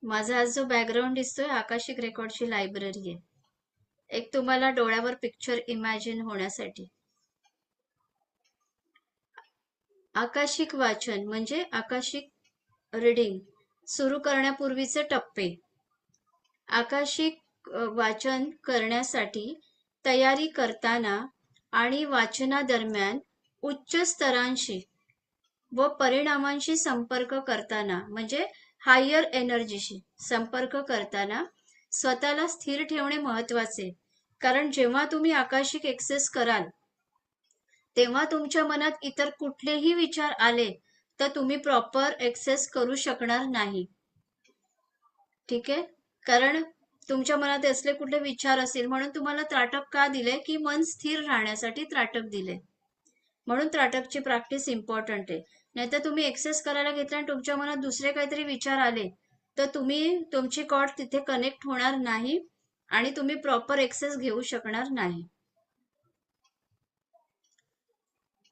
माझा आज जो बॅकग्राऊंड दिसतोय आकाशिक रेकॉर्डची लायब्ररी आहे. एक तुम्हाला डोळ्यावर पिक्चर इमॅजिन होण्यासाठी. आकाशिक वाचन म्हणजे आकाशिक रीडिंग सुरू करण्यापूर्वीचे टप्पे. आकाशिक वाचन करण्यासाठी तयारी करताना आणि वाचनादरम्यान उच्च स्तरांशी व परिणामांशी संपर्क करताना म्हणजे हायर एनर्जीशी संपर्क करताना स्वतःला स्थिर ठेवणे महत्वाचे. कारण जेव्हा तुम्ही आकाशिक एक्सेस कराल तेव्हा तुमच्या मनात इतर कुठलेही विचार आले तर तुम्ही प्रॉपर एक्सेस करू शकणार नाही. ठीक आहे. कारण तुमच्या मनात असले कुठले विचार असेल म्हणून तुम्हाला त्राटक का दिले की मन स्थिर राहण्यासाठी त्राटक दिले. म्हणून त्राटकची प्रॅक्टिस इम्पॉर्टंट आहे. नाहीतर तुम्ही एक्सेस करायला घेतला आणि तुमच्या मनात दुसरे काहीतरी विचार आले तर तुमची कॉर्ड तिथे कनेक्ट होणार नाही आणि तुम्ही प्रॉपर एक्सेस घेऊ शकणार नाही.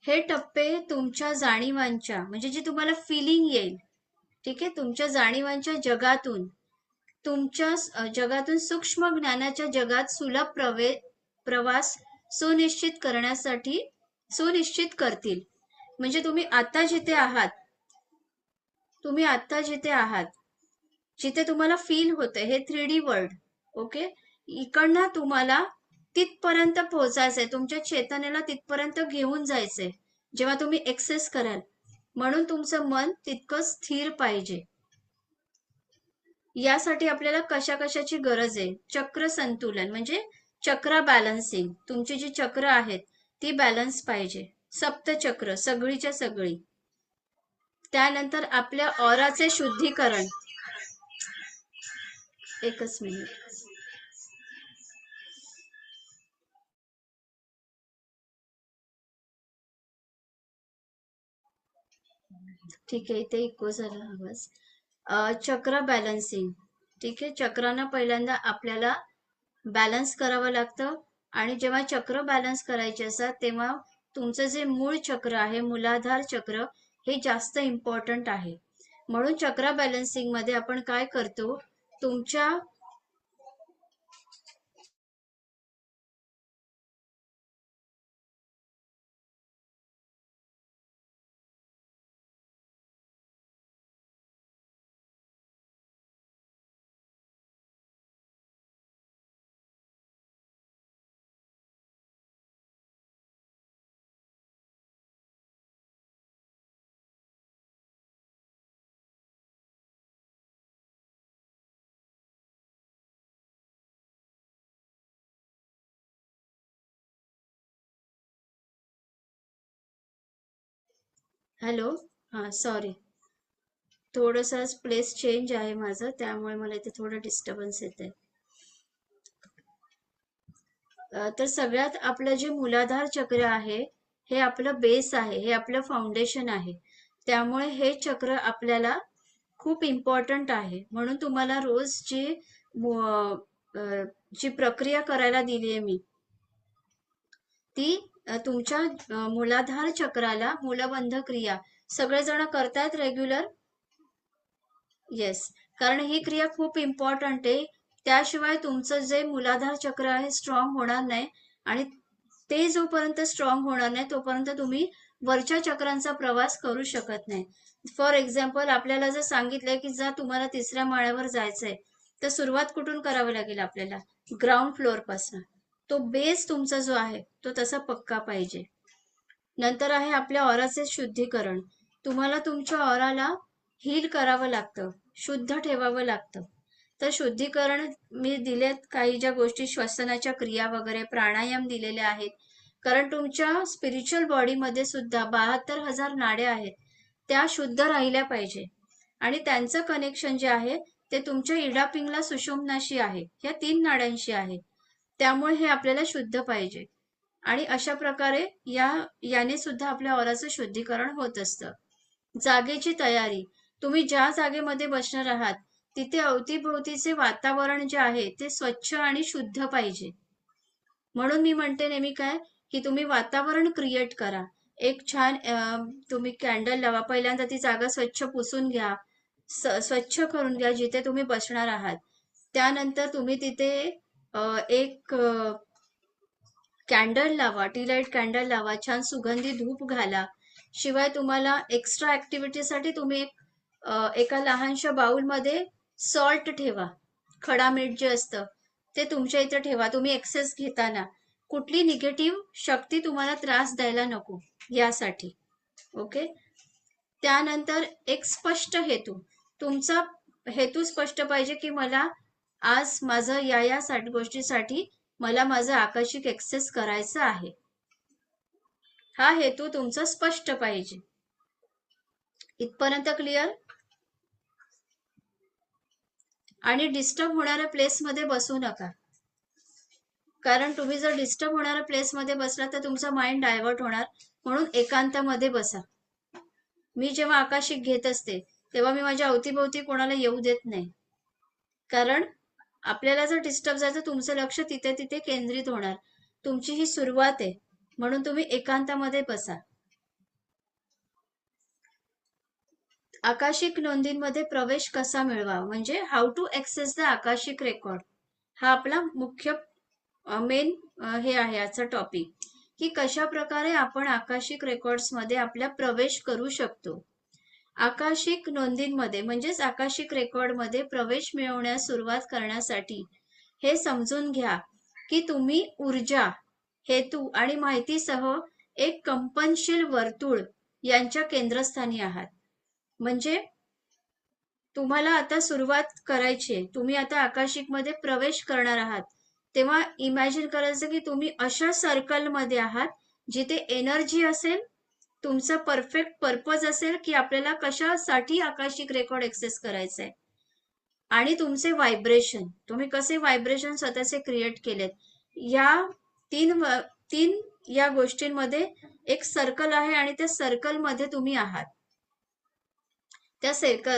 हे टप्पे तुमच्या जाणीवांच्या म्हणजे जी तुम्हाला फिलिंग येईल, ठीक आहे, तुमच्या जाणीवांच्या जगातून तुमच्या जगातून सूक्ष्म ज्ञानाच्या जगात सुलभ प्रवास सुनिश्चित करतील. म्हणजे तुम्ही आता जिथे आहात जिथे तुम्हाला फील होतंय हे 3D वर्ल्ड. ओके. इकडनं तुम्हाला तिथपर्यंत पोहोचायचंय, तुमच्या चेतनेला तिथपर्यंत घेऊन जायचंय जेव्हा तुम्ही एक्सेस कराल. म्हणून तुमचं मन तितकं स्थिर पाहिजे. यासाठी आपल्याला कशाची गरज आहे? चक्र संतुलन म्हणजे चक्र बॅलन्सिंग. तुमची जी चक्र आहेत ती बॅलन्स पाहिजे. सप्तचक्र सगळीच्या सगळी. त्यानंतर आपल्या ऑराचे शुद्धीकरण. एकच मिनिट. ठीक आहे, इथे इको झाला आवाज. चक्र बॅलन्सिंग. ठीक आहे. चक्रांना पहिल्यांदा आपल्याला बॅलन्स करावं लागतं आणि जेव्हा चक्र बॅलन्स करायचे असतात तेव्हा तुमचं जे मूळ चक्र आहे, मूलाधार चक्र, हे जास्त इम्पॉर्टंट आहे. म्हणून चक्र बॅलन्सिंग मध्ये आपण काय करतो, तुमच्या हॅलो. हा, सॉरी, थोडंसं प्लेस चेंज आहे माझं, त्यामुळे मला इथे थोडं डिस्टर्बन्स येते. तर सगळ्यात आपलं जे मूलाधार चक्र आहे हे आपलं बेस आहे, हे आपलं फाउंडेशन आहे. त्यामुळे हे चक्र आपल्याला खूप इम्पॉर्टंट आहे. म्हणून तुम्हाला रोज जी प्रक्रिया करायला दिली आहे मी ती तुमच्या मूलाधार चक्राला मूलबंध क्रिया सगळेजण करतायत रेग्युलर. येस. कारण ही क्रिया खूप इम्पॉर्टंट आहे. त्याशिवाय तुमचं जे मूलाधार चक्र आहे स्ट्रॉंग होणार नाही आणि ते जोपर्यंत स्ट्रॉंग होणार नाही तोपर्यंत तुम्ही वरच्या चक्रांचा प्रवास करू शकत नाही. फॉर एक्झाम्पल, आपल्याला जर सांगितलंय की जर तुम्हाला 3ऱ्या माळ्यावर जायचंय तर सुरुवात कुठून करावी लागेल आपल्याला? ग्राउंड फ्लोअर पासून. तो बेस तुमचा जो आहे तो तसा पक्का पाहिजे. नंतर आहे आपल्या ऑराचे शुद्धीकरण. तुम्हाला तुमच्या ऑराला हील करावं लागतं, शुद्ध ठेवावं लागतं. तर शुद्धीकरण मी दिलेत काही ज्या गोष्टी, श्वसनाच्या क्रिया वगैरे, प्राणायाम दिलेले आहेत. कारण तुमच्या स्पिरिच्युअल बॉडीमध्ये सुद्धा 72,000 नाड्या आहेत, त्या शुद्ध राहिल्या पाहिजे. आणि त्यांचं कनेक्शन जे आहे ते तुमच्या इडापिंगला सुषुम्नाशी आहे, या 3 नाड्यांशी आहे. त्यामुळे हे आपल्याला शुद्ध पाहिजे. आणि अशा प्रकारे याने सुद्धा आपल्या ऑराचं शुद्धीकरण होत असतं. जागेची तयारी. तुम्ही ज्या जागेमध्ये बसणार आहात तिथे अवतीभोवतीचे वातावरण जे आहे ते स्वच्छ आणि शुद्ध पाहिजे. म्हणून मी म्हणते नेहमी काय, की तुम्ही वातावरण क्रिएट करा. एक छान तुम्ही कॅन्डल लावा, पहिल्यांदा ती जागा स्वच्छ पुसून घ्या. स्वच्छ करून घ्या जिथे तुम्ही बसणार आहात. त्यानंतर तुम्ही तिथे एक कॅन्डल लावा, टी लाईट कॅन्डल लावा, छान सुगंधी धूप घाला. शिवाय तुम्हाला एक्स्ट्रा ऍक्टिव्हिटीसाठी तुम्ही एका लहानशा बाउलमध्ये सॉल्ट ठेवा. खडा मीठ जे असतं ते तुमच्या इथे ठेवा. तुम्ही एक्सेस घेताना कुठली निगेटिव्ह शक्ती तुम्हाला त्रास द्यायला नको यासाठी. ओके. त्यानंतर एक स्पष्ट हेतू. तुमचा हेतू स्पष्ट पाहिजे की मला आज माझं या गोष्टीसाठी मला माझं आकाशिक एक्सेस करायचं आहे. हा हेतू तुमचा स्पष्ट पाहिजे. इथपर्यंत क्लिअर? आणि डिस्टर्ब होणाऱ्या प्लेसमध्ये बसू नका, कारण तुम्ही जर डिस्टर्ब होणाऱ्या प्लेसमध्ये बसला तर तुमचा माइंड डायव्हर्ट होणार. म्हणून एकांतामध्ये बसा. मी जेव्हा आकाशिक घेत असते तेव्हा मी माझ्या अवतीभोवती कोणाला येऊ देत नाही, कारण आपल्याला जर डिस्टर्ब झालं तर तुमचं लक्ष तिथे तिथे केंद्रित होणार. तुमची ही सुरुवात आहे, म्हणून तुम्ही एकांतामध्ये बसा. आकाशिक नोंदींमध्ये प्रवेश कसा मिळवावा, म्हणजे how to access the Akashic record, हा आपला मुख्य मेन हे आहे याचा टॉपिक, की कशा प्रकारे आपण आकाशिक रेकॉर्ड्स मध्ये आपला प्रवेश करू शकतो. आकाशिक नोंदींमध्ये म्हणजेच आकाशिक रेकॉर्ड मध्ये प्रवेश मिळवण्यास सुरुवात करण्यासाठी हे समजून घ्या की तुम्ही ऊर्जा, हेतू आणि माहितीसह एक कंपनशील वर्तुळ यांच्या केंद्रस्थानी आहात. म्हणजे तुम्हाला आता सुरुवात करायची आहे, तुम्ही आता आकाशिक मध्ये प्रवेश करणार आहात, तेव्हा इमॅजिन करायचं की तुम्ही अशा सर्कलमध्ये आहात जिथे एनर्जी असेल, तुमचा परफेक्ट पर्पज असेल की आपल्याला कशासाठी आकाशिक रेकॉर्ड एक्सेस करायचं आहे, आणि तुमचे व्हायब्रेशन, तुम्ही कसे व्हायब्रेशन स्वतःचे क्रिएट केलेत, या तीन या गोष्टींमध्ये एक सर्कल आहे आणि त्या सर्कलमध्ये तुम्ही आहात. त्या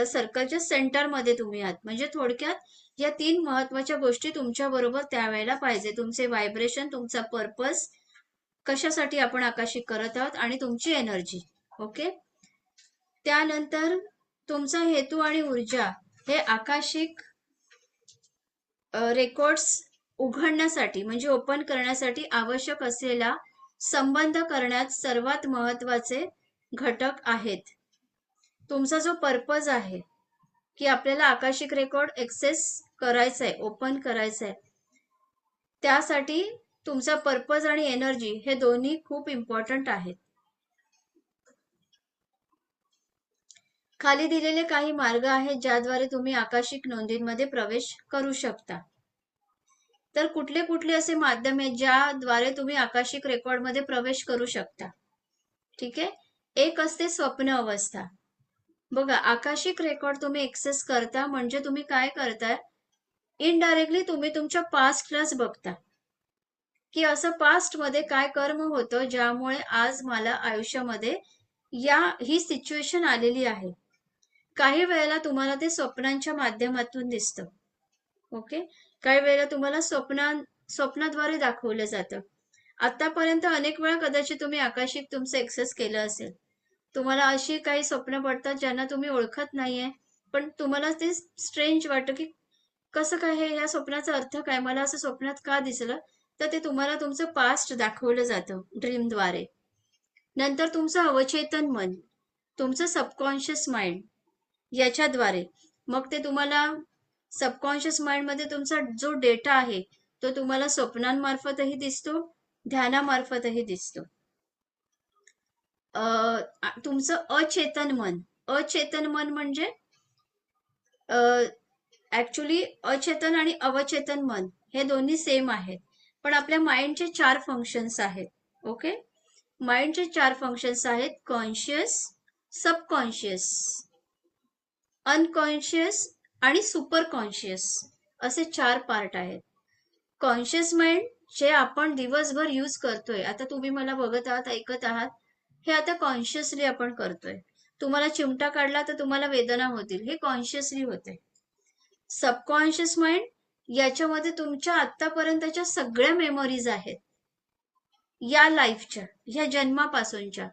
सर्कलच्या सेंटरमध्ये तुम्ही आहात. म्हणजे थोडक्यात या 3 महत्वाच्या गोष्टी तुमच्या बरोबर त्यावेळेला पाहिजे. तुमचे व्हायब्रेशन, तुमचा पर्पज, कशासाठी आपण आकाशिक करत आहोत, आणि तुमची एनर्जी. ओके. त्यानंतर तुमचा हेतू आणि ऊर्जा हे आकाशिक रेकॉर्ड्स उघडण्यासाठी म्हणजे ओपन करण्यासाठी आवश्यक असलेला संबंध करण्यात सर्वात महत्वाचे घटक आहेत. तुमचा जो पर्पज आहे की आपल्याला आकाशिक रेकॉर्ड एक्सेस करायचा आहे, ओपन करायचं आहे, त्यासाठी तुमचा पर्पज आणि एनर्जी हे दोन्ही खूप इम्पॉर्टंट आहेत. खाली दिलेले काही मार्ग आहेत ज्याद्वारे तुम्ही आकाशिक नोंदींमध्ये प्रवेश करू शकता. तर कुठले कुठले असे माध्यम आहेत ज्याद्वारे तुम्ही आकाशिक रेकॉर्डमध्ये प्रवेश करू शकता? ठीक आहे. एक असते स्वप्न अवस्था. बघा, आकाशिक रेकॉर्ड तुम्ही एक्सेस करता म्हणजे तुम्ही काय करताय, इनडायरेक्टली तुम्ही तुमच्या पास्टलाच बघता की असं पास्ट मध्ये काय कर्म होतं ज्यामुळे आज मला आयुष्यामध्ये ही सिच्युएशन आलेली आहे. काही वेळेला तुम्हाला ते स्वप्नांच्या माध्यमातून दिसतं. ओके. काही वेळेला तुम्हाला स्वप्नाद्वारे दाखवलं जातं. आतापर्यंत अनेक वेळा कदाचित तुम्ही आकाशिक तुमचं एक्सेस केलं असेल. तुम्हाला अशी काही स्वप्न पडतात ज्यांना तुम्ही ओळखत नाहीये, पण तुम्हाला ते स्ट्रेंज वाटतं की कसं काय हे, या स्वप्नाचा अर्थ काय, मला असं स्वप्नात का दिसलं, तर ते तुम्हाला तुमचं पास्ट दाखवलं जातं ड्रीमद्वारे. नंतर तुमचं अवचेतन मन, तुमचं सबकॉन्शियस माइंड याच्याद्वारे, मग ते तुम्हाला सबकॉन्शियस माइंड मध्ये तुमचा जो डेटा आहे तो तुम्हाला स्वप्नांमार्फतही दिसतो, ध्यानामार्फतही दिसतो. तुमचं अचेतन मन म्हणजे ऍक्च्युली अचेतन आणि अवचेतन मन हे दोन्ही सेम आहेत, पण आपल्या माइंडचे 4 फंक्शन्स आहेत. ओके. माइंडचे 4 फंक्शन्स आहेत: कॉन्शियस, सबकॉन्शियस, अनकॉन्शियस आणि सुपर कॉन्शियस, असे 4 पार्ट आहेत. कॉन्शियस माइंड जे आपण दिवसभर यूज करतोय, आता तुम्ही मला बघत आहात, ऐकत आहात, हे आता कॉन्शियसली आपण करतोय. तुम्हाला चिमटा काढला तर तुम्हाला वेदना होतील, हे कॉन्शियसली होते. सबकॉन्शियस माइंड याच्यामध्ये तुमच्या आतापर्यंतच्या सगळ्या मेमरीज आहेत, या लाईफच्या, ह्या जन्मापासूनच्या.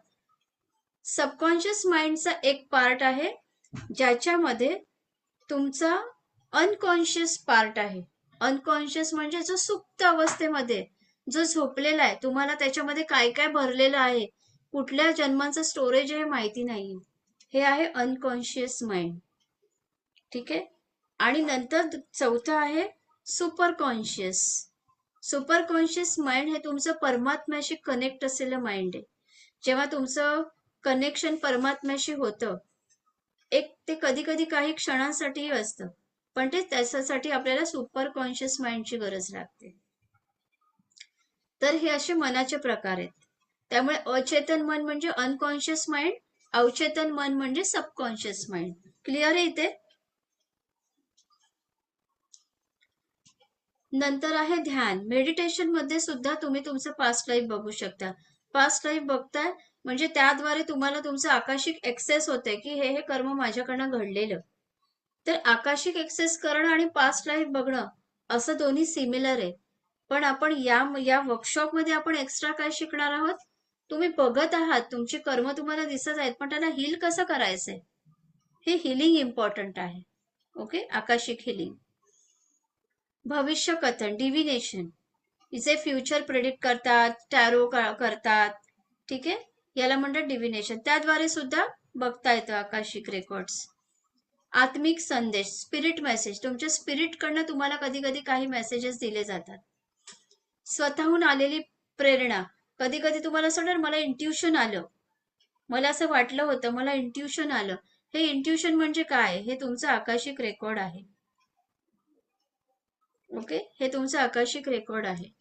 सबकॉन्शियस माइंडचा एक पार्ट आहे ज्याच्यामध्ये तुमचा अनकॉन्शियस पार्ट आहे. अनकॉन्शियस म्हणजे जो सुप्त अवस्थेमध्ये, जो झोपलेला आहे, तुम्हाला त्याच्यामध्ये काय काय भरलेलं आहे, कुठल्या जन्मांचं स्टोरेज आहे माहिती नाहीये, हे आहे अनकॉन्शियस माइंड. ठीक आहे. आणि नंतर चौथं आहे super conscious. Super conscious mind हे तुमचं परमात्म्याशी कनेक्ट असलेलं माइंड आहे. जेव्हा तुमचं कनेक्शन परमात्म्याशी होतं, एक ते कधी कधी काही क्षणांसाठीही असतं, पण ते त्याच्यासाठी आपल्याला सुपर कॉन्शियस माइंडची गरज लागते. तर हे असे मनाचे प्रकार आहेत. त्यामुळे अचेतन मन म्हणजे अनकॉन्शियस माइंड, अवचेतन मन म्हणजे सबकॉन्शियस माइंड. क्लिअर आहे इथे? नंतर आहे ध्यान. मेडिटेशन मध्ये सुद्धा तुम्ही तुमचं पास्ट लाईफ बघू शकता. पास्ट लाईफ बघताय म्हणजे त्याद्वारे तुम्हाला तुमचं आकाशिक एक्सेस होते की हे कर्म माझ्याकडनं घडलेलं. तर आकाशिक एक्सेस करणं आणि पास्ट लाईफ बघणं असं दोन्ही सिमिलर आहे. पण आपण या वर्कशॉपमध्ये आपण एक्स्ट्रा काय शिकणार आहोत? तुम्ही बघत आहात, तुमची कर्म तुम्हाला दिसत आहेत, पण त्याला हील कसं करायचंय, हे हिलिंग इम्पॉर्टंट आहे. Okay, Akashic healing. भविष्य कथन, डिव्हिनेशन, जे फ्युचर प्रेडिक्ट करतात, टॅरो करतात. ठीक आहे, याला म्हणतात डिव्हिनेशन. त्याद्वारे सुद्धा बघता येतं आकाशिक रेकॉर्ड्स. आत्मिक संदेश, स्पिरिट मेसेज, तुमच्या स्पिरिट कडनं तुम्हाला कधी कधी काही मेसेजेस दिले जातात. स्वतःहून आलेली प्रेरणा, कधी कधी तुम्हाला असं वाटतं मला इंट्युशन आलं, मला असं वाटलं होतं, मला इंट्युशन आलं. हे इंट्युशन म्हणजे काय? हे तुमचं आकाशिक रेकॉर्ड आहे. ओके, हे तुमचं आकाशिक रेकॉर्ड आहे.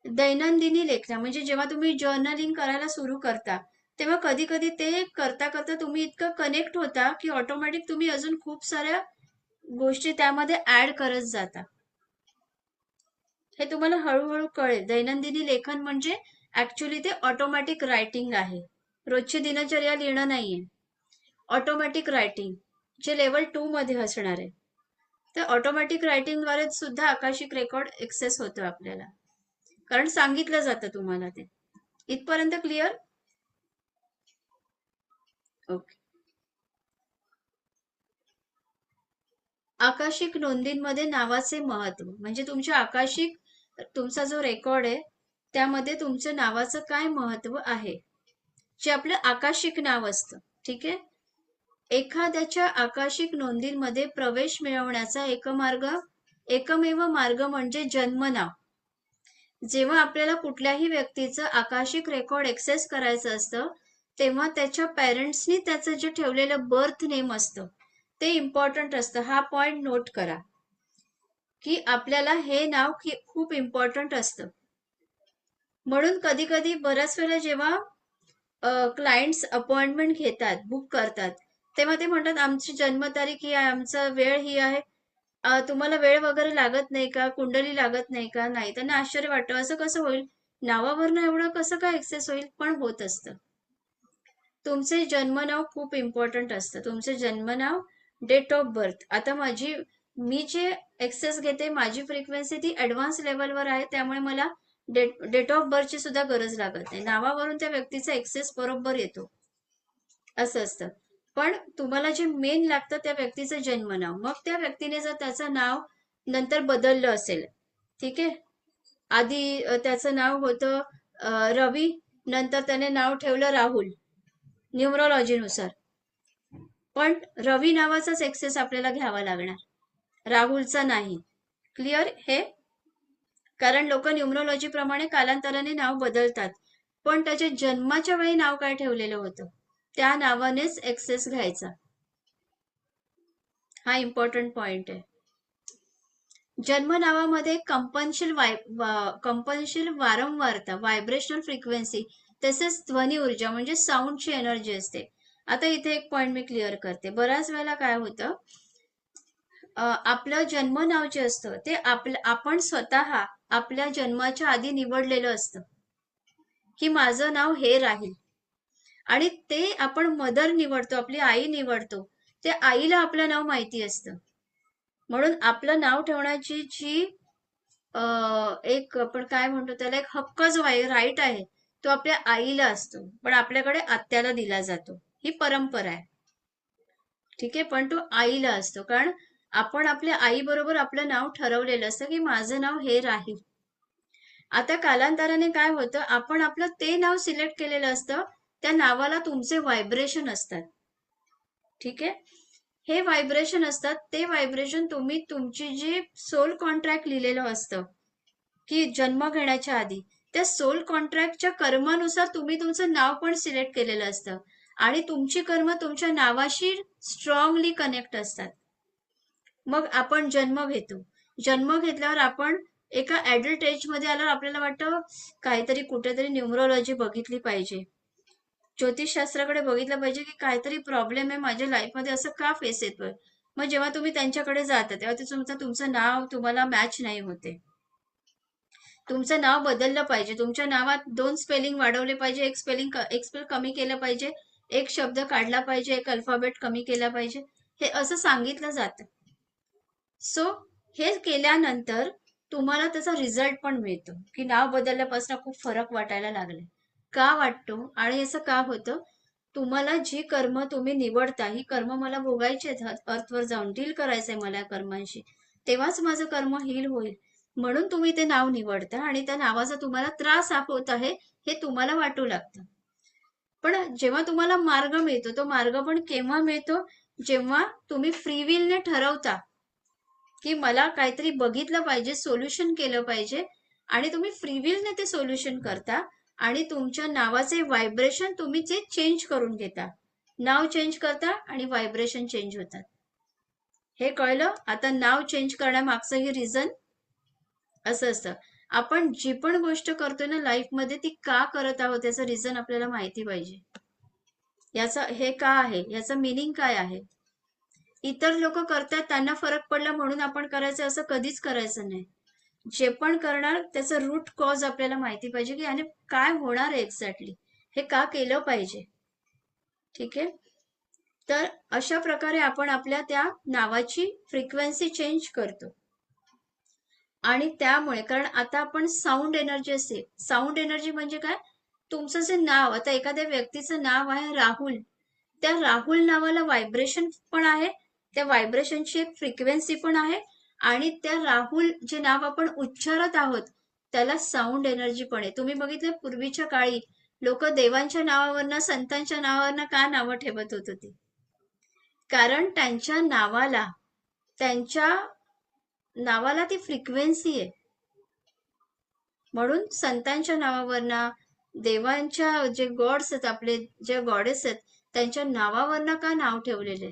दैनंदिनी लेखना म्हणजे जेव्हा तुम्ही जर्नलिंग करायला सुरू करता, तेव्हा कधी कधी ते करता करता तुम्ही इतकं कनेक्ट होता की ऑटोमॅटिक तुम्ही अजून खूप साऱ्या गोष्टी त्यामध्ये ऍड करत जाता. हे तुम्हाला हळूहळू कळेल. दैनंदिनी लेखन म्हणजे ऍक्च्युली ते ऑटोमॅटिक रायटिंग आहे. रोजची दिनचर्या लिहिणं नाहीये, ऑटोमॅटिक रायटिंग, जे लेवल 2 मध्ये असणार आहे. तर ऑटोमॅटिक रायटिंगद्वारे सुद्धा आकाशिक रेकॉर्ड एक्सेस होतो आपल्याला, कारण सांगितलं जातं तुम्हाला ते. इथपर्यंत क्लिअर? ओके. आकाशिक नोंदींमध्ये नावाचे महत्व म्हणजे तुमच्या आकाशिक, तुमचा जो रेकॉर्ड आहे त्यामध्ये तुमच्या नावाचं काय महत्व आहे, जे आपलं आकाशिक नाव असतं. ठीक आहे. एखाद्याच्या आकाशिक नोंदींमध्ये प्रवेश मिळवण्याचा एकमेव मार्ग म्हणजे जन्मनाव. जेव्हा आपल्याला कुठल्याही व्यक्तीचं आकाशिक रेकॉर्ड एक्सेस करायचं असतं, तेव्हा त्याच्या पेरेंट्सनी त्याचं जे ठेवलेलं बर्थ नेम असतं ते इम्पॉर्टंट असतं. हा पॉइंट नोट करा की आपल्याला हे नाव खूप इम्पॉर्टंट असतं. म्हणून कधी कधी बऱ्याच वेळेला जेव्हा क्लायंट्स अपॉइंटमेंट घेतात, बुक करतात, तेव्हा ते म्हणतात आमची जन्मतारीख ही आहे, आमचा वेळ ही आहे, तुम्हाला वेळ वगैरे लागत नाही का, कुंडली लागत नाही का? नाही. त्यांना आश्चर्य वाटतं, असं कसं होईल, नावावरनं एवढं कसं काय एक्सेस होईल? पण होत असतं. तुमचे जन्मनाव खूप इम्पॉर्टंट असतं. तुमचे जन्मनाव, डेट ऑफ बर्थ. आता मी जे एक्सेस घेते, माझी फ्रिक्वेन्सी ती ऍडव्हान्स लेवलवर आहे, त्यामुळे मला डेट ऑफ बर्थची सुद्धा गरज लागत नाही. नावावरून त्या व्यक्तीचा एक्सेस बरोबर येतो, असं असतं. पण तुम्हाला जे मेन लागतं त्या व्यक्तीचं जन्मनाव. मग त्या व्यक्तीने जर त्याचं नाव नंतर बदललं असेल, ठीक आहे, आधी त्याचं नाव होतं रवी, नंतर त्याने नाव ठेवलं राहुल न्यूमरोलॉजीनुसार, पण रवी नावाचाच एक्सेस आपल्याला घ्यावा लागणार, राहुलचा नाही. क्लिअर हे? कारण लोक न्यूमरोलॉजी प्रमाणे कालांतराने नाव बदलतात, पण त्याच्या जन्माच्या वेळी नाव काय ठेवलेलं होतं त्या नावानेच एक्सेस घ्यायचा. हा इम्पॉर्टंट पॉइंट आहे. जन्म नावामध्ये कंपनशील वारंवारता, व्हायब्रेशनल फ्रिक्वेन्सी, तसेच ध्वनी ऊर्जा म्हणजे साऊंडची एनर्जी असते. आता इथे एक पॉइंट मी क्लिअर करते. बऱ्याच वेळेला काय होतं, आपलं जन्म नाव जे असतं ते आपण स्वतः आपल्या जन्माच्या आधी निवडलेलं असतं की माझं नाव हे राहील, आणि ते आपण मदर निवडतो, आपली आई निवडतो, ते आईला आपलं नाव माहिती असतं. म्हणून आपलं नाव ठेवण्याची जी एक आपण काय म्हणतो त्याला, एक हक्क जो आहे, राईट आहे, तो आपल्या आईला असतो, पण आपल्याकडे आत्याला दिला जातो. ही परंपरा आहे. ठीक आहे, पण तो आईला असतो, कारण आपण आपल्या आई बरोबर आपलं नाव ठरवलेलं असतं की माझं नाव हे राहील. आता कालांतराने काय होतं, आपण आपलं ते नाव सिलेक्ट केलेलं असतं, त्या नावाला तुमचे व्हायब्रेशन असतात. ठीक आहे, हे व्हायब्रेशन असतात, ते व्हायब्रेशन तुम्ही तुमची जी सोल कॉन्ट्रॅक्ट लिहिलेलं असतं की जन्म घेण्याच्या आधी, त्या सोल कॉन्ट्रॅक्टच्या कर्मानुसार तुम्ही तुमचं नाव पण सिलेक्ट केलेलं असतं आणि तुमची कर्म तुमच्या नावाशी स्ट्रॉंगली कनेक्ट असतात. मग आपण जन्म घेतो, जन्म घेतल्यावर आपण एका ऍडल्ट एज मध्ये आल्यावर आपल्याला वाटतं काहीतरी कुठेतरी न्यूमरोलॉजी बघितली पाहिजे, ज्योतिषशास्त्राकडे बघितलं पाहिजे की काहीतरी प्रॉब्लेम आहे माझ्या लाईफमध्ये, असं का फेस येतोय. मग जेव्हा तुम्ही त्यांच्याकडे जाता तेव्हा ते तुमचं नाव तुम्हाला मॅच नाही होते. तुमचं नाव बदललं पाहिजे, तुमच्या नावात 2 स्पेलिंग वाढवले पाहिजे, एक स्पेल कमी केलं पाहिजे, एक शब्द काढला पाहिजे, एक अल्फाबेट कमी केला पाहिजे, हे असं सांगितलं जातं. सो हे केल्यानंतर तुम्हाला त्याचा रिझल्ट पण मिळतो की नाव बदलल्यापासून खूप फरक वाटायला लागले. का वाटतो आणि असं का होतं, तुम्हाला जी कर्म तुम्ही निवडता ही कर्म मला भोगायची आहेत, अर्थवर जाऊन डील करायचंय मला या कर्मांशी, तेव्हाच माझं कर्म हील होईल, म्हणून तुम्ही ते नाव निवडता आणि त्या नावाचा तुम्हाला त्रास होत आहे हे तुम्हाला वाटू लागतं. पण जेव्हा तुम्हाला मार्ग मिळतो, तो मार्ग पण केव्हा मिळतो, जेव्हा तुम्ही फ्रीविलने ठरवता की मला काहीतरी बघितलं पाहिजे, सोल्युशन केलं पाहिजे, आणि तुम्ही फ्रीविलने ते सोल्युशन करता आणि तुमच्या नावाचे व्हायब्रेशन तुम्ही जे चेंज करून घेता, नाव चेंज करता आणि व्हायब्रेशन चेंज होतात. हे कळलं. आता नाव चेंज करण्यामागचं हे रिझन असं असतं. आपण जी पण गोष्ट करतोय ना लाईफमध्ये, ती का करत आहोत याचं रिझन आपल्याला माहिती पाहिजे. याचं हे का आहे, याचं मिनिंग काय आहे. इतर लोक करतात त्यांना फरक पडला म्हणून आपण करायचं असं कधीच करायचं नाही. जे पण करणार त्याचं रूट कॉज आपल्याला माहिती पाहिजे की याने काय होणार आहे एक्झॅक्टली, हे का केलं पाहिजे. ठीक आहे, तर अशा प्रकारे आपण आपल्या त्या नावाची फ्रिक्वेन्सी चेंज करतो. आणि त्यामुळे, कारण आता आपण साऊंड एनर्जी असते, साऊंड एनर्जी म्हणजे काय, तुमचं जे नाव, आता एखाद्या व्यक्तीचं नाव आहे राहुल, त्या राहुल नावाला व्हायब्रेशन पण आहे, त्या व्हायब्रेशनची एक फ्रिक्वेन्सी पण आहे, आणि त्या राहुल जे नाव आपण उच्चारत आहोत त्याला साऊंड एनर्जी पण आहे. तुम्ही बघितलं पूर्वीच्या काळी लोक देवांच्या नावावरनं, संतांच्या नावावरनं का नावं ठेवत होत होती, कारण त्यांच्या नावाला ती फ्रिक्वेन्सी आहे. म्हणून संतांच्या नावावरनं, देवांच्या जे गॉड्स आहेत, आपले जे गॉडेस आहेत, त्यांच्या नावावरनं का नाव ठेवलेले,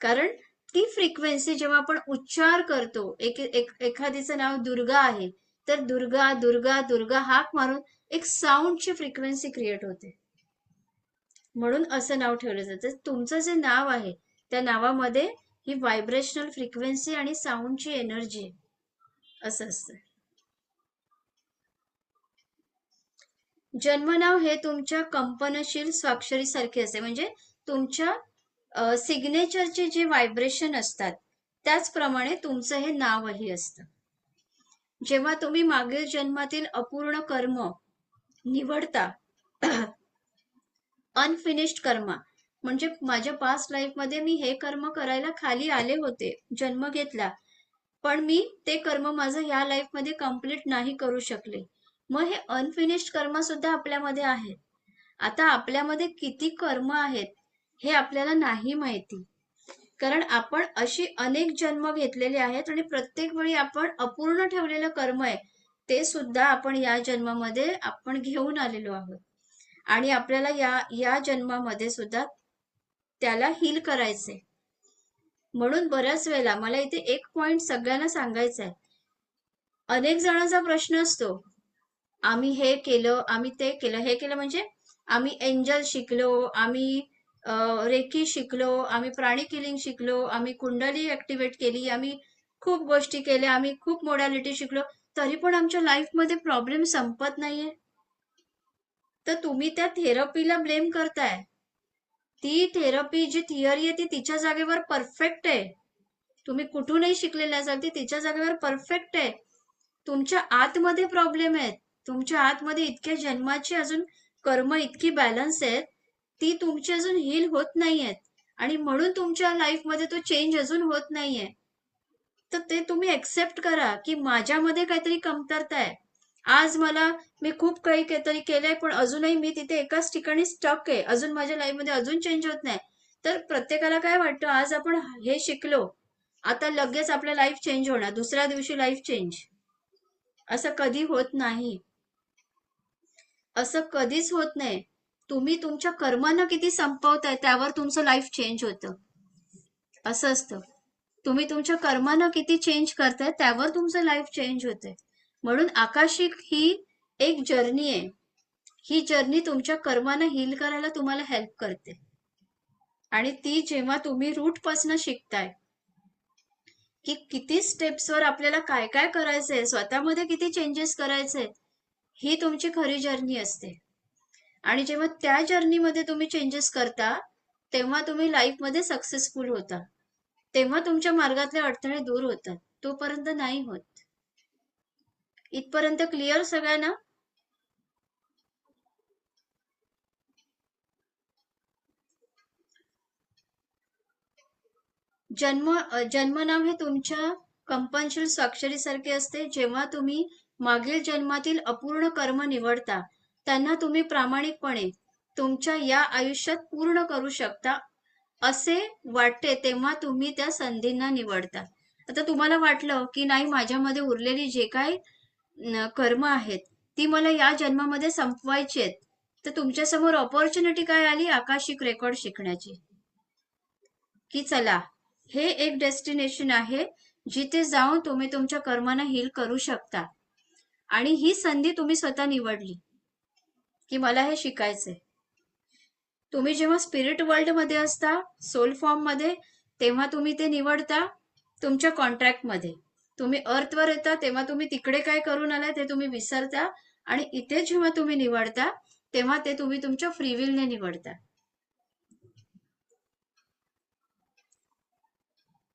कारण ती फ्रिक्वेन्सी जेव्हा आपण उच्चार करतो, एखादीचं नाव दुर्गा आहे तर दुर्गा दुर्गा दुर्गा हाक मारून एक साऊंडची फ्रिक्वेन्सी क्रिएट होते, म्हणून असं नाव ठेवलं जातं. तुमचं जे नाव आहे त्या नावामध्ये ही व्हायब्रेशनल फ्रिक्वेन्सी आणि साऊंडची एनर्जी असं असतं. जन्मनाव हे तुमच्या कंपनशील स्वाक्षरीसारखे असते, म्हणजे तुमच्या सिग्नेचरचे जे व्हायब्रेशन असतात त्याचप्रमाणे तुमचं हे नावही असतं. जेव्हा तुम्ही मागील जन्मातील अपूर्ण कर्म निवडता, अनफिनिश्ड कर्म, म्हणजे माझ्या पास्ट लाईफमध्ये मी हे कर्म करायला खाली आले होते, जन्म घेतला, पण मी ते कर्म माझं ह्या लाईफमध्ये कम्प्लीट नाही करू शकले, मग हे अनफिनिश्ड कर्म सुद्धा आपल्यामध्ये आहेत. आता आपल्यामध्ये किती कर्म आहेत हे आपल्याला नाही माहिती, कारण आपण अशी अनेक जन्म घेतलेले आहेत आणि प्रत्येक वेळी आपण अपूर्ण ठेवलेलं कर्म आहे ते सुद्धा आपण या जन्मामध्ये आपण घेऊन आलेलो आहोत, आणि आपल्याला या जन्मामध्ये सुद्धा त्याला हील करायचंय. म्हणून बऱ्याच वेळेला मला इथे एक पॉइंट सगळ्यांना सांगायचा आहे. अनेक जणांचा प्रश्न असतो, आम्ही हे केलं, आम्ही ते केलं, हे केलं म्हणजे आम्ही एंजल शिकलो, आम्ही रेकी शिकलो, आम्ही प्राणी किलिंग शिकलो, आम्ही कुंडली ऍक्टिव्हेट केली, आम्ही खूप गोष्टी केल्या, आम्ही खूप मोडॅलिटी शिकलो, तरी पण आमच्या लाईफमध्ये प्रॉब्लेम संपत नाहीये. तर तुम्ही त्या थेरपीला ब्लेम करताय. ती थेरपी जी थिअरी आहे ती तिच्या जागेवर परफेक्ट आहे, तुम्ही कुठूनही शिकलेल्या असाल ती तिच्या जागेवर परफेक्ट आहे. तुमच्या आतमध्ये प्रॉब्लेम आहेत, तुमच्या आतमध्ये इतक्या जन्माची अजून कर्म इतकी बॅलन्स आहेत, ती तुमची अजून हील होत नाहीयेत, आणि म्हणून तुमच्या लाईफमध्ये तो चेंज अजून होत नाहीये. तर ते तुम्ही एक्सेप्ट करा की माझ्यामध्ये काहीतरी कमतरता आहे. आज मी खूप काही काहीतरी केलंय, पण अजूनही मी तिथे एकाच ठिकाणी स्टक आहे. अजून माझ्या लाईफमध्ये अजून चेंज होत नाही. तर प्रत्येकाला काय वाटतं, आज आपण हे शिकलो, आता लगेच आपलं लाईफ चेंज होणार, दुसऱ्या दिवशी लाईफ चेंज. असं कधी होत नाही. असं कधीच होत नाही. तुम्ही तुमच्या कर्मानं किती संपवताय त्यावर तुमचं लाईफ चेंज होतं. असं असतं. तुम्ही तुमच्या कर्मानं किती चेंज करताय त्यावर तुमचं लाईफ चेंज होतंय. म्हणून आकाशिक ही एक जर्नी आहे. ही जर्नी तुमच्या कर्मानं हील करायला तुम्हाला हेल्प करते. आणि ती जेव्हा तुम्ही रूट पासून शिकताय की किती स्टेप्सवर आपल्याला काय काय करायचंय, स्वतःमध्ये किती चेंजेस करायचे, ही तुमची खरी जर्नी असते. आणि जेव्हा त्या जर्नीमध्ये तुम्ही चेंजेस करता तेव्हा तुम्ही लाईफमध्ये सक्सेसफुल होता. तेव्हा तुमच्या मार्गातले अडथळे दूर होतात. तोपर्यंत नाही होत. इथपर्यंत क्लिअर सगळ्यांना? जन्मनाव हे तुमच्या कंपल्शन स्वाक्षरीसारखे असते. जेव्हा तुम्ही मागील जन्मातील अपूर्ण कर्म निवडता त्यांना तुम्ही प्रामाणिकपणे तुमच्या या आयुष्यात पूर्ण करू शकता असे वाटते तेव्हा तुम्ही त्या संधींना निवडता. आता तुम्हाला वाटलं की नाही, माझ्यामध्ये उरलेली जे काही कर्म आहेत ती मला या जन्मामध्ये संपवायची आहेत, तर तुमच्या समोर ऑपॉर्च्युनिटी काय आली? आकाशिक रेकॉर्ड शिकण्याची. की चला, हे एक डेस्टिनेशन आहे जिथे जाऊन तुम्ही तुमच्या कर्मांना हील करू शकता. आणि ही संधी तुम्ही स्वतः निवडली की मला हे शिकायचंय. तुम्ही जेव्हा स्पिरिट वर्ल्ड मध्ये असता, सोल फॉर्म मध्ये, तेव्हा तुम्ही ते निवडता तुमच्या कॉन्ट्रॅक्ट मध्ये. तुम्ही अर्थवर येता तेव्हा तुम्ही तिकडे काय करून आलाय ते तुम्ही विसरता, आणि इथे जेव्हा तुम्ही निवडता तेव्हा ते तुम्ही तुमच्या फ्रीविलने निवडता.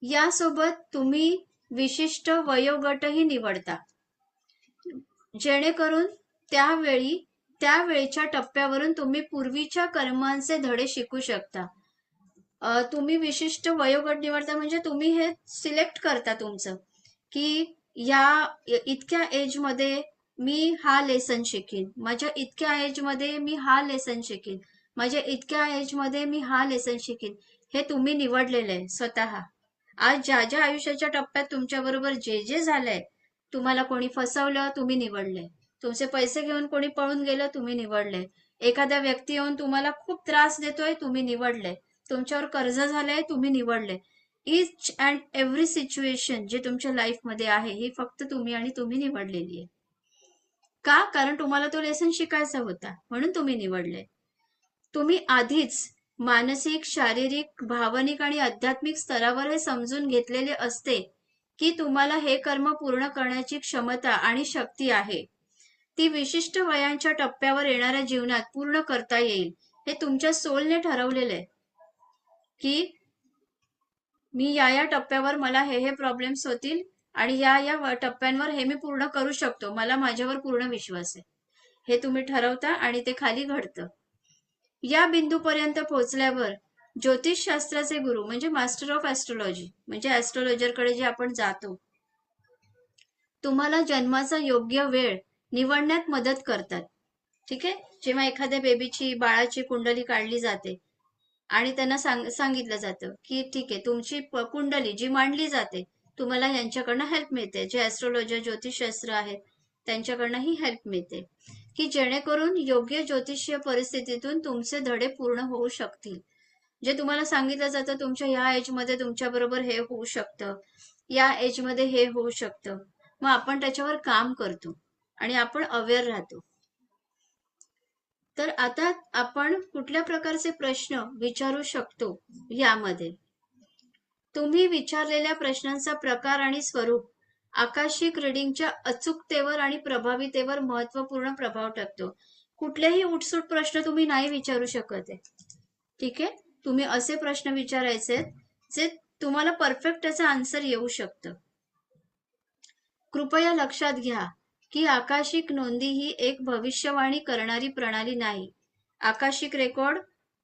यासोबत तुम्ही विशिष्ट वयोगटही निवडता, जेणेकरून त्या वेळेच्या टप्प्यावरून तुम्ही पूर्वीच्या कर्मांचे धडे शिकू शकता. तुम्ही विशिष्ट वयोगट निवडता म्हणजे तुम्ही हे सिलेक्ट करता तुमचं की या इतक्या एज मध्ये मी हा लेसन शिकीन, माझ्या इतक्या एज मध्ये मी हा लेसन शिकीन, माझ्या इतक्या एज मध्ये मी हा लेसन शिकीन. हे तुम्ही निवडलेलं आहे स्वतः. आज ज्या ज्या आयुष्याच्या टप्प्यात तुमच्या बरोबर जे जे झालंय, तुम्हाला कोणी फसवलं, तुम्ही निवडले. तुमचे पैसे घेऊन कोणी पळून गेलं, तुम्ही निवडले. एखाद्या व्यक्ती येऊन तुम्हाला खूप त्रास देतोय, तुम्ही निवडले. तुमच्यावर कर्ज झालंय, तुम्ही निवडले. इच अँड एव्हरी सिच्युएशन जे तुमच्या लाईफमध्ये आहे ही फक्त तुम्ही आणि तुम्ही निवडलेली आहे. का? कारण तुम्हाला तो लेसन शिकायचा होता, म्हणून तुम्ही निवडले. तुम्ही आधीच मानसिक, शारीरिक, भावनिक आणि आध्यात्मिक स्तरावर हे समजून घेतलेले असते की तुम्हाला हे कर्म पूर्ण करण्याची क्षमता आणि शक्ती आहे. ती विशिष्ट वयांच्या टप्प्यावर येणाऱ्या जीवनात पूर्ण करता येईल. हे तुमच्या सोलने ठरवलेलं आहे की मी या टप्प्यावर मला हे प्रॉब्लेम्स होतील आणि या टप्प्यांवर हे मी पूर्ण करू शकतो, मला माझ्यावर पूर्ण विश्वास आहे. हे तुम्ही ठरवता आणि ते खाली घडतं. या बिंदूपर्यंत पोहोचल्यावर ज्योतिषशास्त्राचे गुरु म्हणजे मास्टर ऑफ ऍस्ट्रोलॉजी म्हणजे ऍस्ट्रोलॉजरकडे जे आपण जातो, तुम्हाला जन्माचा योग्य वेळ निवडण्यात मदत करतात. ठीक आहे. जेव्हा एखाद्या बाळाची कुंडली काढली जाते आणि त्यांना सांगितलं जातं की ठीक आहे, तुमची कुंडली जी मांडली जाते, तुम्हाला यांच्याकडनं हेल्प मिळते, जे ऍस्ट्रोलॉजर ज्योतिषशास्त्र आहेत त्यांच्याकडनं ही हेल्प मिळते की जेणेकरून योग्य ज्योतिषीय परिस्थितीतून तुमचे धडे पूर्ण होऊ शकतील. जे तुम्हाला सांगितलं जातं, तुमच्या या एज मध्ये तुमच्या बरोबर हे होऊ शकतं, या एज मध्ये हे होऊ शकतं, मग आपण त्याच्यावर काम करतो आणि आपण अवेअर राहतो. तर आता आपण कुठल्या प्रकारचे प्रश्न विचारू शकतो यामध्ये? तुम्ही विचारलेल्या प्रश्नांचा प्रकार आणि स्वरूप आकाशिक रिडिंगच्या अचूकतेवर आणि प्रभावीतेवर महत्वपूर्ण प्रभाव टाकतो. कुठलेही उठसूट प्रश्न तुम्ही नाही विचारू शकत आहे. ठीक आहे. तुम्ही असे प्रश्न विचारायचे जे तुम्हाला परफेक्ट त्याचं आन्सर येऊ शकतं. कृपया लक्षात घ्या की आकाशिक नोंदी ही एक भविष्यवाणी करणारी प्रणाली नाही. आकाशिक रेकॉर्ड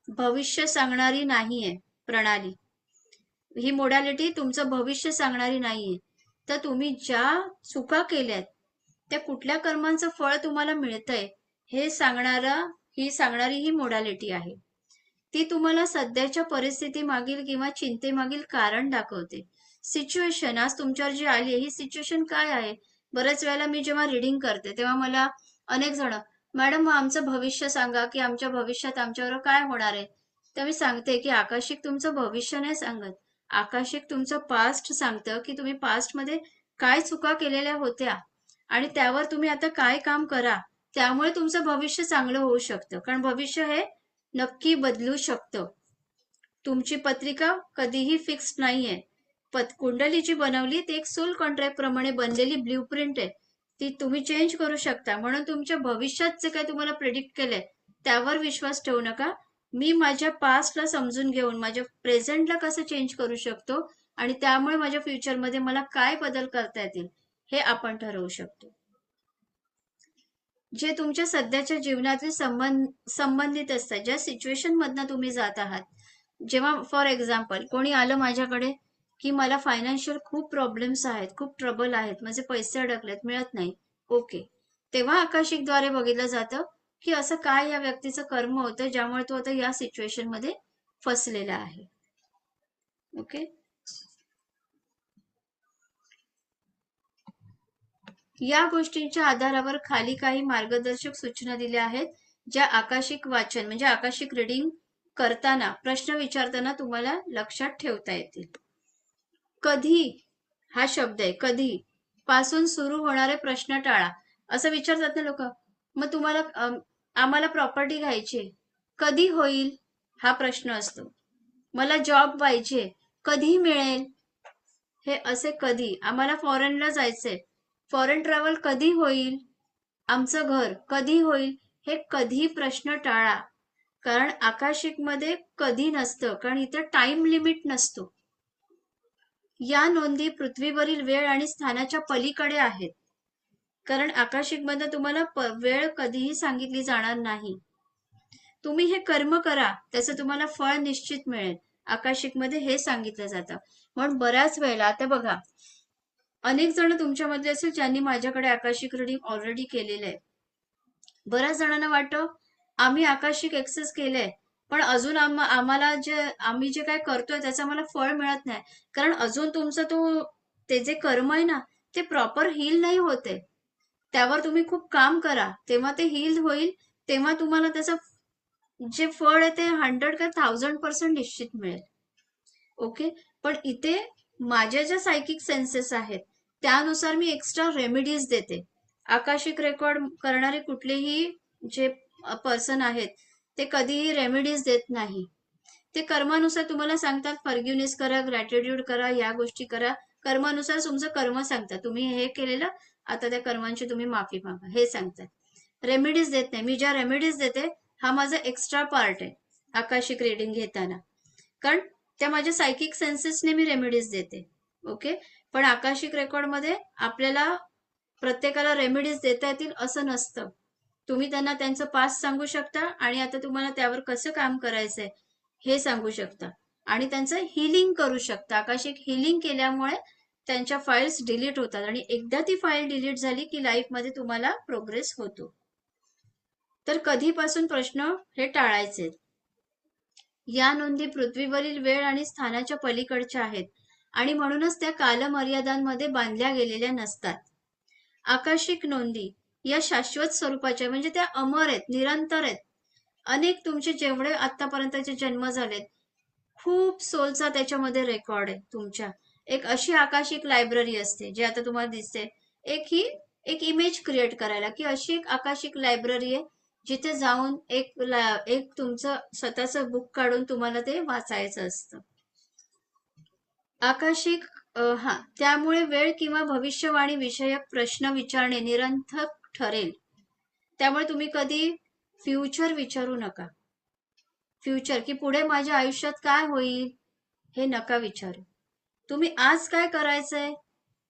भविष्य सांगणारी नाहीये. प्रणाली. ही मोडॅलिटी तुमचं भविष्य सांगणारी नाहीये. तर तुम्ही ज्या चुका केल्यात त्या कुठल्या कर्मांचं फळ तुम्हाला मिळतंय हे सांगणारी ही मोडॅलिटी आहे. ती तुम्हाला सध्याच्या परिस्थिती मागील किंवा चिंतेमागील कारण दाखवते. सिच्युएशन आज तुमच्यावर जी आली ही सिच्युएशन काय आहे. बऱ्याच वेळेला मी जेव्हा रिडिंग करते तेव्हा मला अनेक जण, मॅडम आमचं भविष्य सांगा की आमच्या भविष्यात आमच्यावर काय होणार आहे. तर मी सांगते की आकाशिक तुमचं भविष्य नाही सांगत, आकाशिक तुमचं पास्ट सांगतं की तुम्ही पास्ट मध्ये काय चुका केलेल्या होत्या आणि त्यावर तुम्ही आता काय काम करा, त्यामुळे तुमचं भविष्य चांगलं होऊ शकतं. कारण भविष्य हे नक्की बदलू शकतं. तुमची पत्रिका कधीही फिक्स्ड नाहीये. कुंडली जी बनवली ती एक सोल कॉन्ट्रॅक्ट प्रमाणे बनलेली ब्ल्यूप्रिंट आहे. ती तुम्ही चेंज करू शकता. म्हणून तुमच्या भविष्यात जे काही तुम्हाला प्रेडिक्ट केलंय त्यावर विश्वास ठेवू नका. मी माझ्या पास्टला समजून घेऊन माझ्या प्रेझेंटला कसं चेंज करू शकतो आणि त्यामुळे माझ्या फ्युचरमध्ये मला काय बदल करता येतील हे आपण ठरवू शकतो. जे तुमच्या सध्याच्या जीवनातील संबंधित असतात, ज्या सिच्युएशन मधनं तुम्ही जात आहात. जेव्हा फॉर एक्झाम्पल कोणी आलं माझ्याकडे की मला फायनान्शियल खूप प्रॉब्लेम्स आहेत, खूप ट्रबल आहेत, माझे पैसे अडकलेत, मिळत नाही. ओके, तेव्हा आकाशिकद्वारे बघितलं जातं की असं काय या व्यक्तीचं कर्म होतं ज्यामुळे तो आता या सिच्युएशन मध्ये फसलेला आहे. ओके, या गोष्टींच्या आधारावर खाली काही मार्गदर्शक सूचना दिल्या आहेत, ज्या आकाशिक वाचन म्हणजे आकाशिक रीडिंग करताना प्रश्न विचारताना तुम्हाला लक्षात ठेवता येतील. कधी हा शब्द आहे, कधी पासून सुरू होणारे प्रश्न टाळा. असं विचारतात ना लोक, मग तुम्हाला आम्हाला प्रॉपर्टी घ्यायची कधी होईल हा प्रश्न असतो. मला जॉब पाहिजे कधी मिळेल, हे असे कधी. आम्हाला फॉरेनला जायचंय, फॉरेन ट्रॅव्हल कधी होईल, आमचं घर कधी होईल, हे कधी प्रश्न टाळा. कारण आकाशिक मध्ये कधी नसतं, कारण इथे टाइम लिमिट नसतो. या नोंदी पृथ्वीवरील वेळ आणि स्थानाच्या पलीकडे आहेत. कारण आकाशिक मध्ये तुम्हाला वेळ कधीही सांगितली जाणार नाही. तुम्ही हे कर्म करा त्याचं तुम्हाला फळ निश्चित मिळेल, आकाशिक मध्ये हे सांगितलं जातं. म्हणून बऱ्याच वेळेला आता बघा, अनेक जण तुमच्यामध्ये असेल ज्यांनी माझ्याकडे आकाशिक रीडिंग ऑलरेडी केलेलं आहे. बऱ्याच जणांना वाटतं आम्ही आकाशिक एक्सेस केलंय पण अजून आम्हाला आम्ही जे काय करतोय त्याचं आम्हाला फळ मिळत नाही. कारण अजून तुमचं ते जे कर्म आहे ना ते प्रॉपर हील नाही होते. त्यावर तुम्ही खूप काम करा तेव्हा ते हील होईल, तेव्हा तुम्हाला त्याचं जे फळ आहे ते 100 का 1000% निश्चित मिळेल. ओके, पण इथे माझ्या ज्या सायकिक सेन्सेस आहेत त्यानुसार मी एक्स्ट्रा रेमेडीज देते. आकाशिक रेकॉर्ड करणारे कुठलेही जे पर्सन आहेत ते कधीही रेमेडीज देत नाही. ते कर्मानुसार तुम्हाला सांगतात, फॉरगिव्हनेस करा, ग्रॅटिट्यूड करा, या गोष्टी करा. कर्मानुसार तुमचं कर्म सांगतात, तुम्ही हे केलेलं आता त्या कर्मांची तुम्ही माफी मागा हे सांगतात. रेमेडीज देत नाही. मी ज्या रेमेडीज देते हा माझा एक्स्ट्रा पार्ट आहे आकाशिक रीडिंग घेताना, कारण त्या माझ्या सायकिक सेन्सेसने मी रेमेडीज देते. ओके, पण आकाशिक रेकॉर्ड मध्ये आपल्याला प्रत्येकाला रेमेडीज देता येतील असं नसतं. तुम्ही त्यांना त्यांचं पास्ट सांगू शकता आणि आता तुम्हाला त्यावर कसं काम करायचंय हे सांगू शकता आणि त्यांचं हिलिंग करू शकता. आकाशिक हिलिंग केल्यामुळे त्यांच्या फाईल्स डिलीट होतात आणि एकदा ती फाईल डिलीट झाली की लाईफमध्ये तुम्हाला प्रोग्रेस होतो. तर कधीपासून प्रश्न हे टाळायचे. या नोंदी पृथ्वीवरील वेळ आणि स्थानाच्या पलीकडच्या आहेत आणि म्हणूनच त्या कालमर्यादांमध्ये बांधल्या गेलेल्या नसतात. आकाशिक नोंदी या शाश्वत स्वरूपाच्या म्हणजे त्या अमर आहेत, निरंतर आहेत. अनेक तुमचे जेवढे आतापर्यंतचे जन्म झालेत खूप सोलचा त्याच्यामध्ये रेकॉर्ड आहे तुमच्या. एक अशी आकाशिक लायब्ररी असते जे आता तुम्हाला दिसते. एक इमेज क्रिएट करायला की अशी एक आकाशिक लायब्ररी आहे जिथे जाऊन एक तुमचं स्वतःचं बुक काढून तुम्हाला ते वाचायचं असतं. आकाशिक त्यामुळे वेळ किंवा भविष्यवाणी विषयक प्रश्न विचारणे निरर्थक ठरेल. त्यामुळे तुम्ही कधी फ्युचर विचारू नका. फ्युचर की पुढे माझ्या आयुष्यात काय होईल हे नका विचारू. तुम्ही आज काय करायचंय,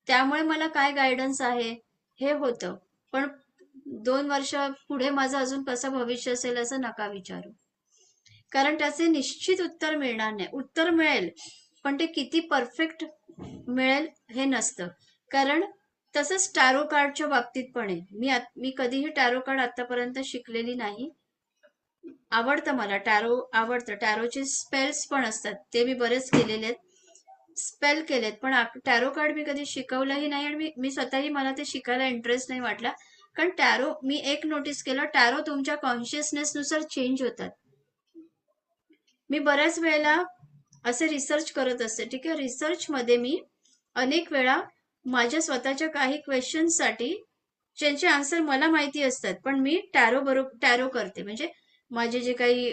त्यामुळे मला काय गायडन्स आहे हे होतं, पण 2 वर्ष पुढे माझं अजून कसं भविष्य असेल असं नका विचारू. कारण त्याचे निश्चित उत्तर मिळणार नाही. उत्तर मिळेल पण ते किती परफेक्ट मिळेल हे नसतं. कारण तसंच टॅरो कार्डच्या बाबतीत पण आहे. मी कधीही टॅरो कार्ड आतापर्यंत शिकलेली नाही. आवडतं मला टॅरो, आवडतं. टॅरोचे स्पेल्स पण असतात, ते मी बरेच केलेले आहेत, स्पेल केलेत, पण टॅरो कार्ड मी कधी शिकवलंही नाही आणि मी स्वतःही मला ते शिकायला इंटरेस्ट नाही वाटला. कारण टॅरो मी एक नोटीस केलं, टॅरो तुमच्या कॉन्शियसनेस नुसार चेंज होतात. मी बऱ्याच वेळेला असे रिसर्च करत असते, ठीक आहे. रिसर्च मध्ये मी अनेक वेळा माझ्या स्वतःच्या काही क्वेश्चन्ससाठी ज्यांचे आन्सर मला माहिती असतात, पण मी टॅरो करते. म्हणजे माझे जे काही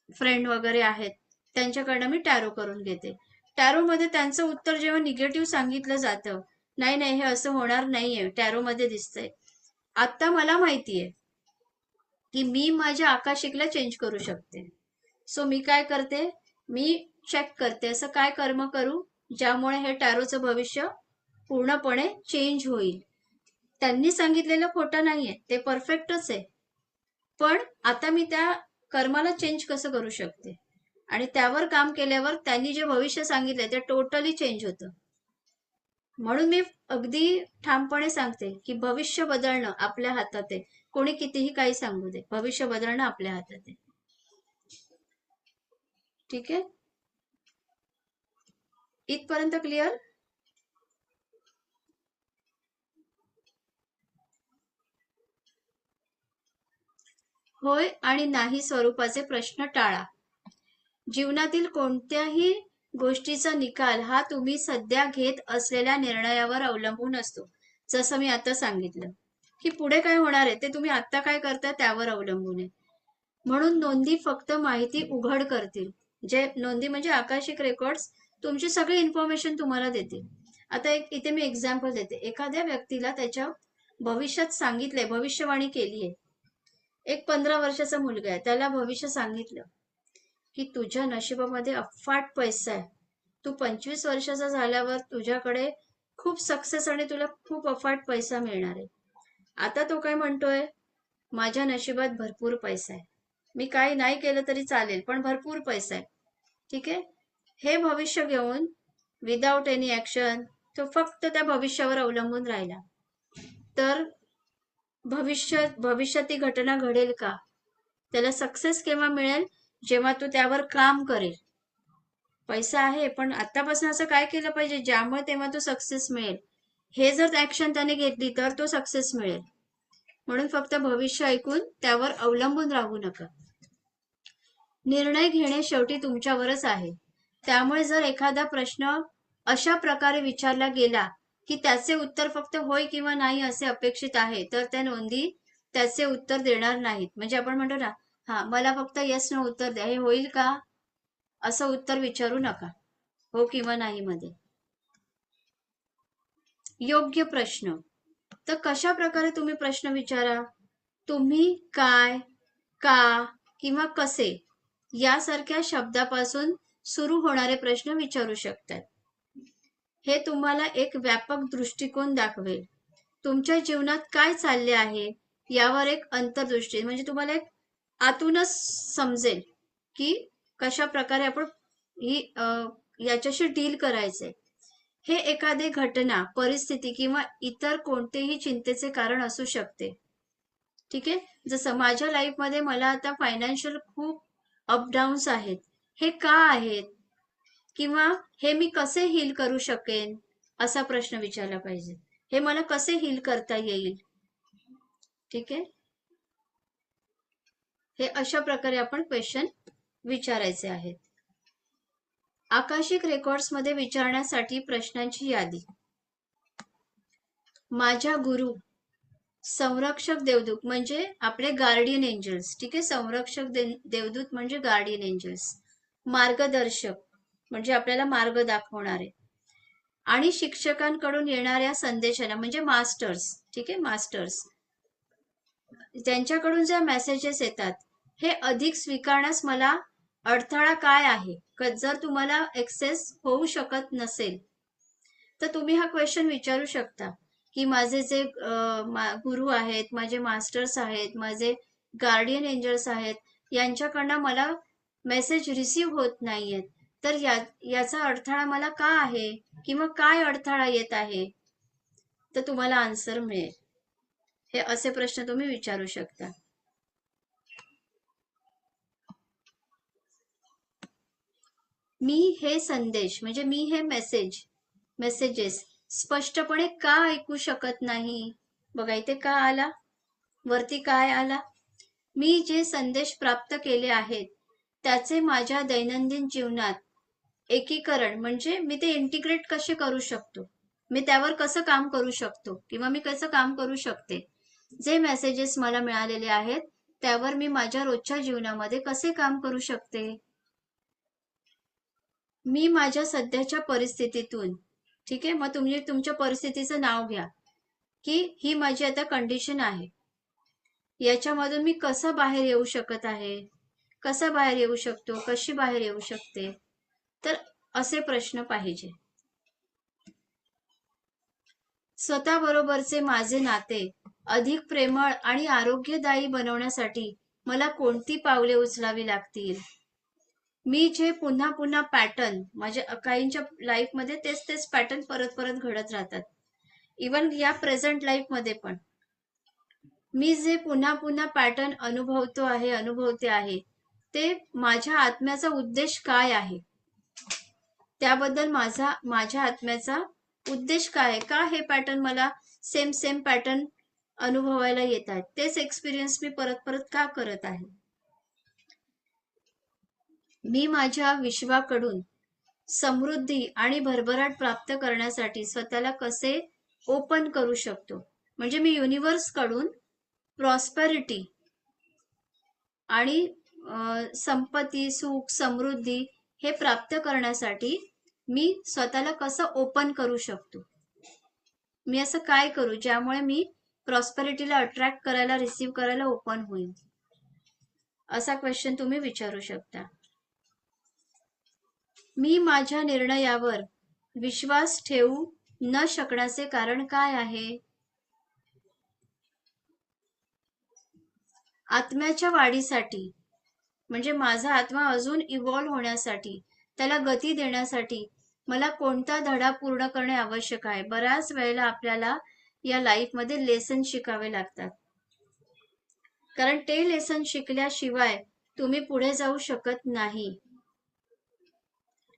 फ्रेंड वगैरे आहेत त्यांच्याकडनं मी टॅरो करून घेते. टॅरो मध्ये त्यांचं उत्तर जेव्हा निगेटिव्ह सांगितलं जातं, नाही नाही हे असं होणार नाहीये, टॅरो मध्ये दिसतंय, आता मला माहितीये की मी माझ्या आकाशिकला चेंज करू शकते. सो मी काय करते, मी चेक करते असं काय कर्म करू ज्यामुळे हे टॅरोचं भविष्य पूर्णपणे चेंज होईल. त्यांनी सांगितलेलं खोटं नाहीये, ते परफेक्टच आहे, पण आता मी त्या कर्माला चेंज कसं करू शकते, आणि त्यावर काम केल्यावर त्यांनी जे भविष्य सांगितलंय ते टोटली चेंज होतं. म्हणून मी अगदी ठामपणे सांगते की भविष्य बदलणं आपल्या हातात आहे. कोणी कितीही काही सांगू दे, भविष्य बदलणं आपल्या हातात आहे. ठीक आहे, इथपर्यंत क्लिअर? होय आणि नाही स्वरूपाचे प्रश्न टाळा. जीवनातील कोणत्याही गोष्टीचा निकाल हा तुम्ही सध्या घेत असलेल्या निर्णयावर अवलंबून असतो. जसं मी आता सांगितलं की पुढे काय होणार आहे ते तुम्ही आता काय करता त्यावर अवलंबून आहे. म्हणून नोंदी फक्त माहिती उघड करतील. जे नोंदी म्हणजे आकाशिक रेकॉर्ड्स तुमची सगळी इन्फॉर्मेशन तुम्हाला देतील. आता इथे मी एक्झाम्पल देते. एखाद्या व्यक्तीला त्याच्या भविष्यात सांगितलंय, भविष्यवाणी केली आहे. एक 15 वर्षाचा मुलगा आहे, त्याला भविष्य सांगितलं की तुझ्या नशिबामध्ये अफाट पैसा आहे, तू 25 वर्षाचा झाल्यावर तुझ्याकडे खूप सक्सेस आणि तुला खूप अफाट पैसा मिळणार आहे. आता तो काय म्हणतोय, माझ्या नशिबात भरपूर पैसा आहे, मी काही नाही केलं तरी चालेल पण भरपूर पैसा आहे. ठीक आहे, हे भविष्य घेऊन विदाउट एनी ऍक्शन तो फक्त त्या भविष्यावर अवलंबून राहिला तर भविष्यात ती घटना घडेल का? त्याला सक्सेस केव्हा मिळेल, जेव्हा तो त्यावर काम करेल. पैसा आहे पण आतापासून असं काय केलं पाहिजे ज्यामुळे तेव्हा तो सक्सेस मिळेल, हे जर ऍक्शन त्याने घेतली तर तो सक्सेस मिळेल. म्हणून फक्त भविष्य ऐकून त्यावर अवलंबून राहू नका. निर्णय घेणे शेवटी तुमच्यावरच आहे. त्यामुळे जर एखादा प्रश्न अशा प्रकारे विचारला गेला की त्याचे उत्तर फक्त होय किंवा नाही असे अपेक्षित आहे, तर त्या नोंदी त्याचे उत्तर देणार नाहीत. म्हणजे आपण म्हणतो ना, हा मला फक्त येस नो उत्तर द्या, हे होईल का असं उत्तर विचारू नका, हो किंवा नाही मध्ये. योग्य प्रश्न. तर कशा प्रकारे तुम्ही प्रश्न विचारा, तुम्ही काय, का किंवा कसे यासारख्या शब्दापासून सुरू होणारे प्रश्न विचारू शकतात. हे तुम्हाला एक व्यापक दृष्टिकोन दाखवेल. तुमच्या जीवनात काय चालले आहे यावर एक अंतर्दृष्टी, म्हणजे तुम्हाला एक आतूनच समजेल की कशा प्रकारे आपण ही याच्याशी डील करायचंय. हे एखादी घटना, परिस्थिती किंवा इतर कोणतेही चिंतेचे कारण असू शकते. ठीक आहे, जसं माझ्या लाईफमध्ये मला आता फायनान्शियल खूप अपडाऊन्स आहेत, हे का आहेत किंवा हे मी कसे हील करू शकेन असा प्रश्न विचारला पाहिजे. हे मला कसे हील करता येईल. ठीक आहे, हे अशा प्रकारे आपण क्वेश्चन विचारायचे आहेत. आकाशिक रेकॉर्ड्स मध्ये विचारण्यासाठी प्रश्नांची यादी. माझ्या गुरु, संरक्षक देवदूत म्हणजे आपले गार्डियन एंजल्स. ठीक आहे, संरक्षक देवदूत म्हणजे गार्डियन एंजल्स. मार्गदर्शक म्हणजे आपल्याला मार्ग दाखवणारे, आणि शिक्षकांकडून येणाऱ्या संदेशाला म्हणजे मास्टर्स. ठीक आहे, मास्टर्स त्यांच्याकडून ज्या मेसेजेस येतात हे अधिक स्वीकारण्यास मला अडथळा काय आहे. जर तुम्हाला एक्सेस होऊ शकत नसेल तर तुम्ही हा क्वेश्चन विचारू शकता की माझे जे गुरु आहेत, माझे मास्टर्स आहेत, माझे गार्डियन एंजल्स आहेत, यांच्याकडनं मला मेसेज रिसीव्ह होत नाहीयेत, तर याचा अडथळा मला का आहे किंवा काय अडथळा येत आहे, तर तुम्हाला आन्सर मिळेल. हे असे प्रश्न तुम्ही विचारू शकता. मी हे संदेश म्हणजे मी हे मेसेजेस स्पष्टपणे का ऐकू शकत नाही. बघा इथे का आला, वरती काय आला, मी जे संदेश प्राप्त केले आहेत त्याचे माझ्या दैनंदिन जीवनात एकीकरण म्हणजे मी ते इंटिग्रेट कसे करू शकतो, मी त्यावर कसं काम करू शकतो किंवा मी कसं काम करू शकते. जे मेसेजेस मला मिळालेले आहेत त्यावर मी माझ्या रोजच्या जीवनामध्ये कसे काम करू शकते. मी माझ्या सध्याच्या परिस्थितीतून, ठीक आहे, मग तुम्ही तुमच्या परिस्थितीचं नाव घ्या की ही माझी आता कंडिशन आहे, याच्यामधून मी कसं बाहेर येऊ शकत आहे, कसा बाहेर येऊ शकतो, कशी बाहेर येऊ शकते. तर असे प्रश्न पाहिजे. स्वतःबरोबरचे माझे नाते अधिक प्रेमळ आणि आरोग्यदायी बनवण्यासाठी मला कोणती पावले उचलावी लागतील. मी जे पुन्हा पुन्हा पॅटर्न माझ्या काहींच्या लाईफमध्ये तेच तेच पॅटर्न परत परत घडत राहतात, इवन या प्रेझेंट लाईफमध्ये पण मी जे पुन्हा पुन्हा पॅटर्न अनुभवते आहे ते माझ्या आत्म्याचा उद्देश काय आहे, त्याबद्दल माझ्या आत्म्याचा उद्देश काय आहे, का हे पॅटर्न मला सेम सेम पॅटर्न अनुभवायला येत आहेत, तेच एक्सपिरियन्स मी परत परत का करत आहे. मी माझ्या विश्वाकडून समृद्धी आणि भरभराट प्राप्त करण्यासाठी स्वतःला कसे ओपन करू शकतो. म्हणजे मी युनिव्हर्स कडून प्रॉस्पेरिटी आणि संपत्ती, सुख, समृद्धी हे प्राप्त करण्यासाठी मी स्वतःला कसं ओपन करू शकतो. मी असं काय करू ज्यामुळे मी प्रॉस्पेरिटीला अट्रॅक्ट करायला, रिसीव्ह करायला ओपन होईल. असा क्वेश्चन तुम्ही विचारू शकता. मी माझ्या निर्णयावर विश्वास ठेवू न शकण्याचे कारण काय आहे. आत्म्याच्या वाढीसाठी म्हणजे माझा आत्मा अजून इव्हॉल्व्ह होण्यासाठी, त्याला गती देण्यासाठी मला कोणता धडा पूर्ण करणे आवश्यक आहे. बऱ्याच वेळेला आपल्याला या लाईफमध्ये लेसन शिकावे लागतात, कारण ते लेसन शिकल्याशिवाय तुम्ही पुढे जाऊ शकत नाही.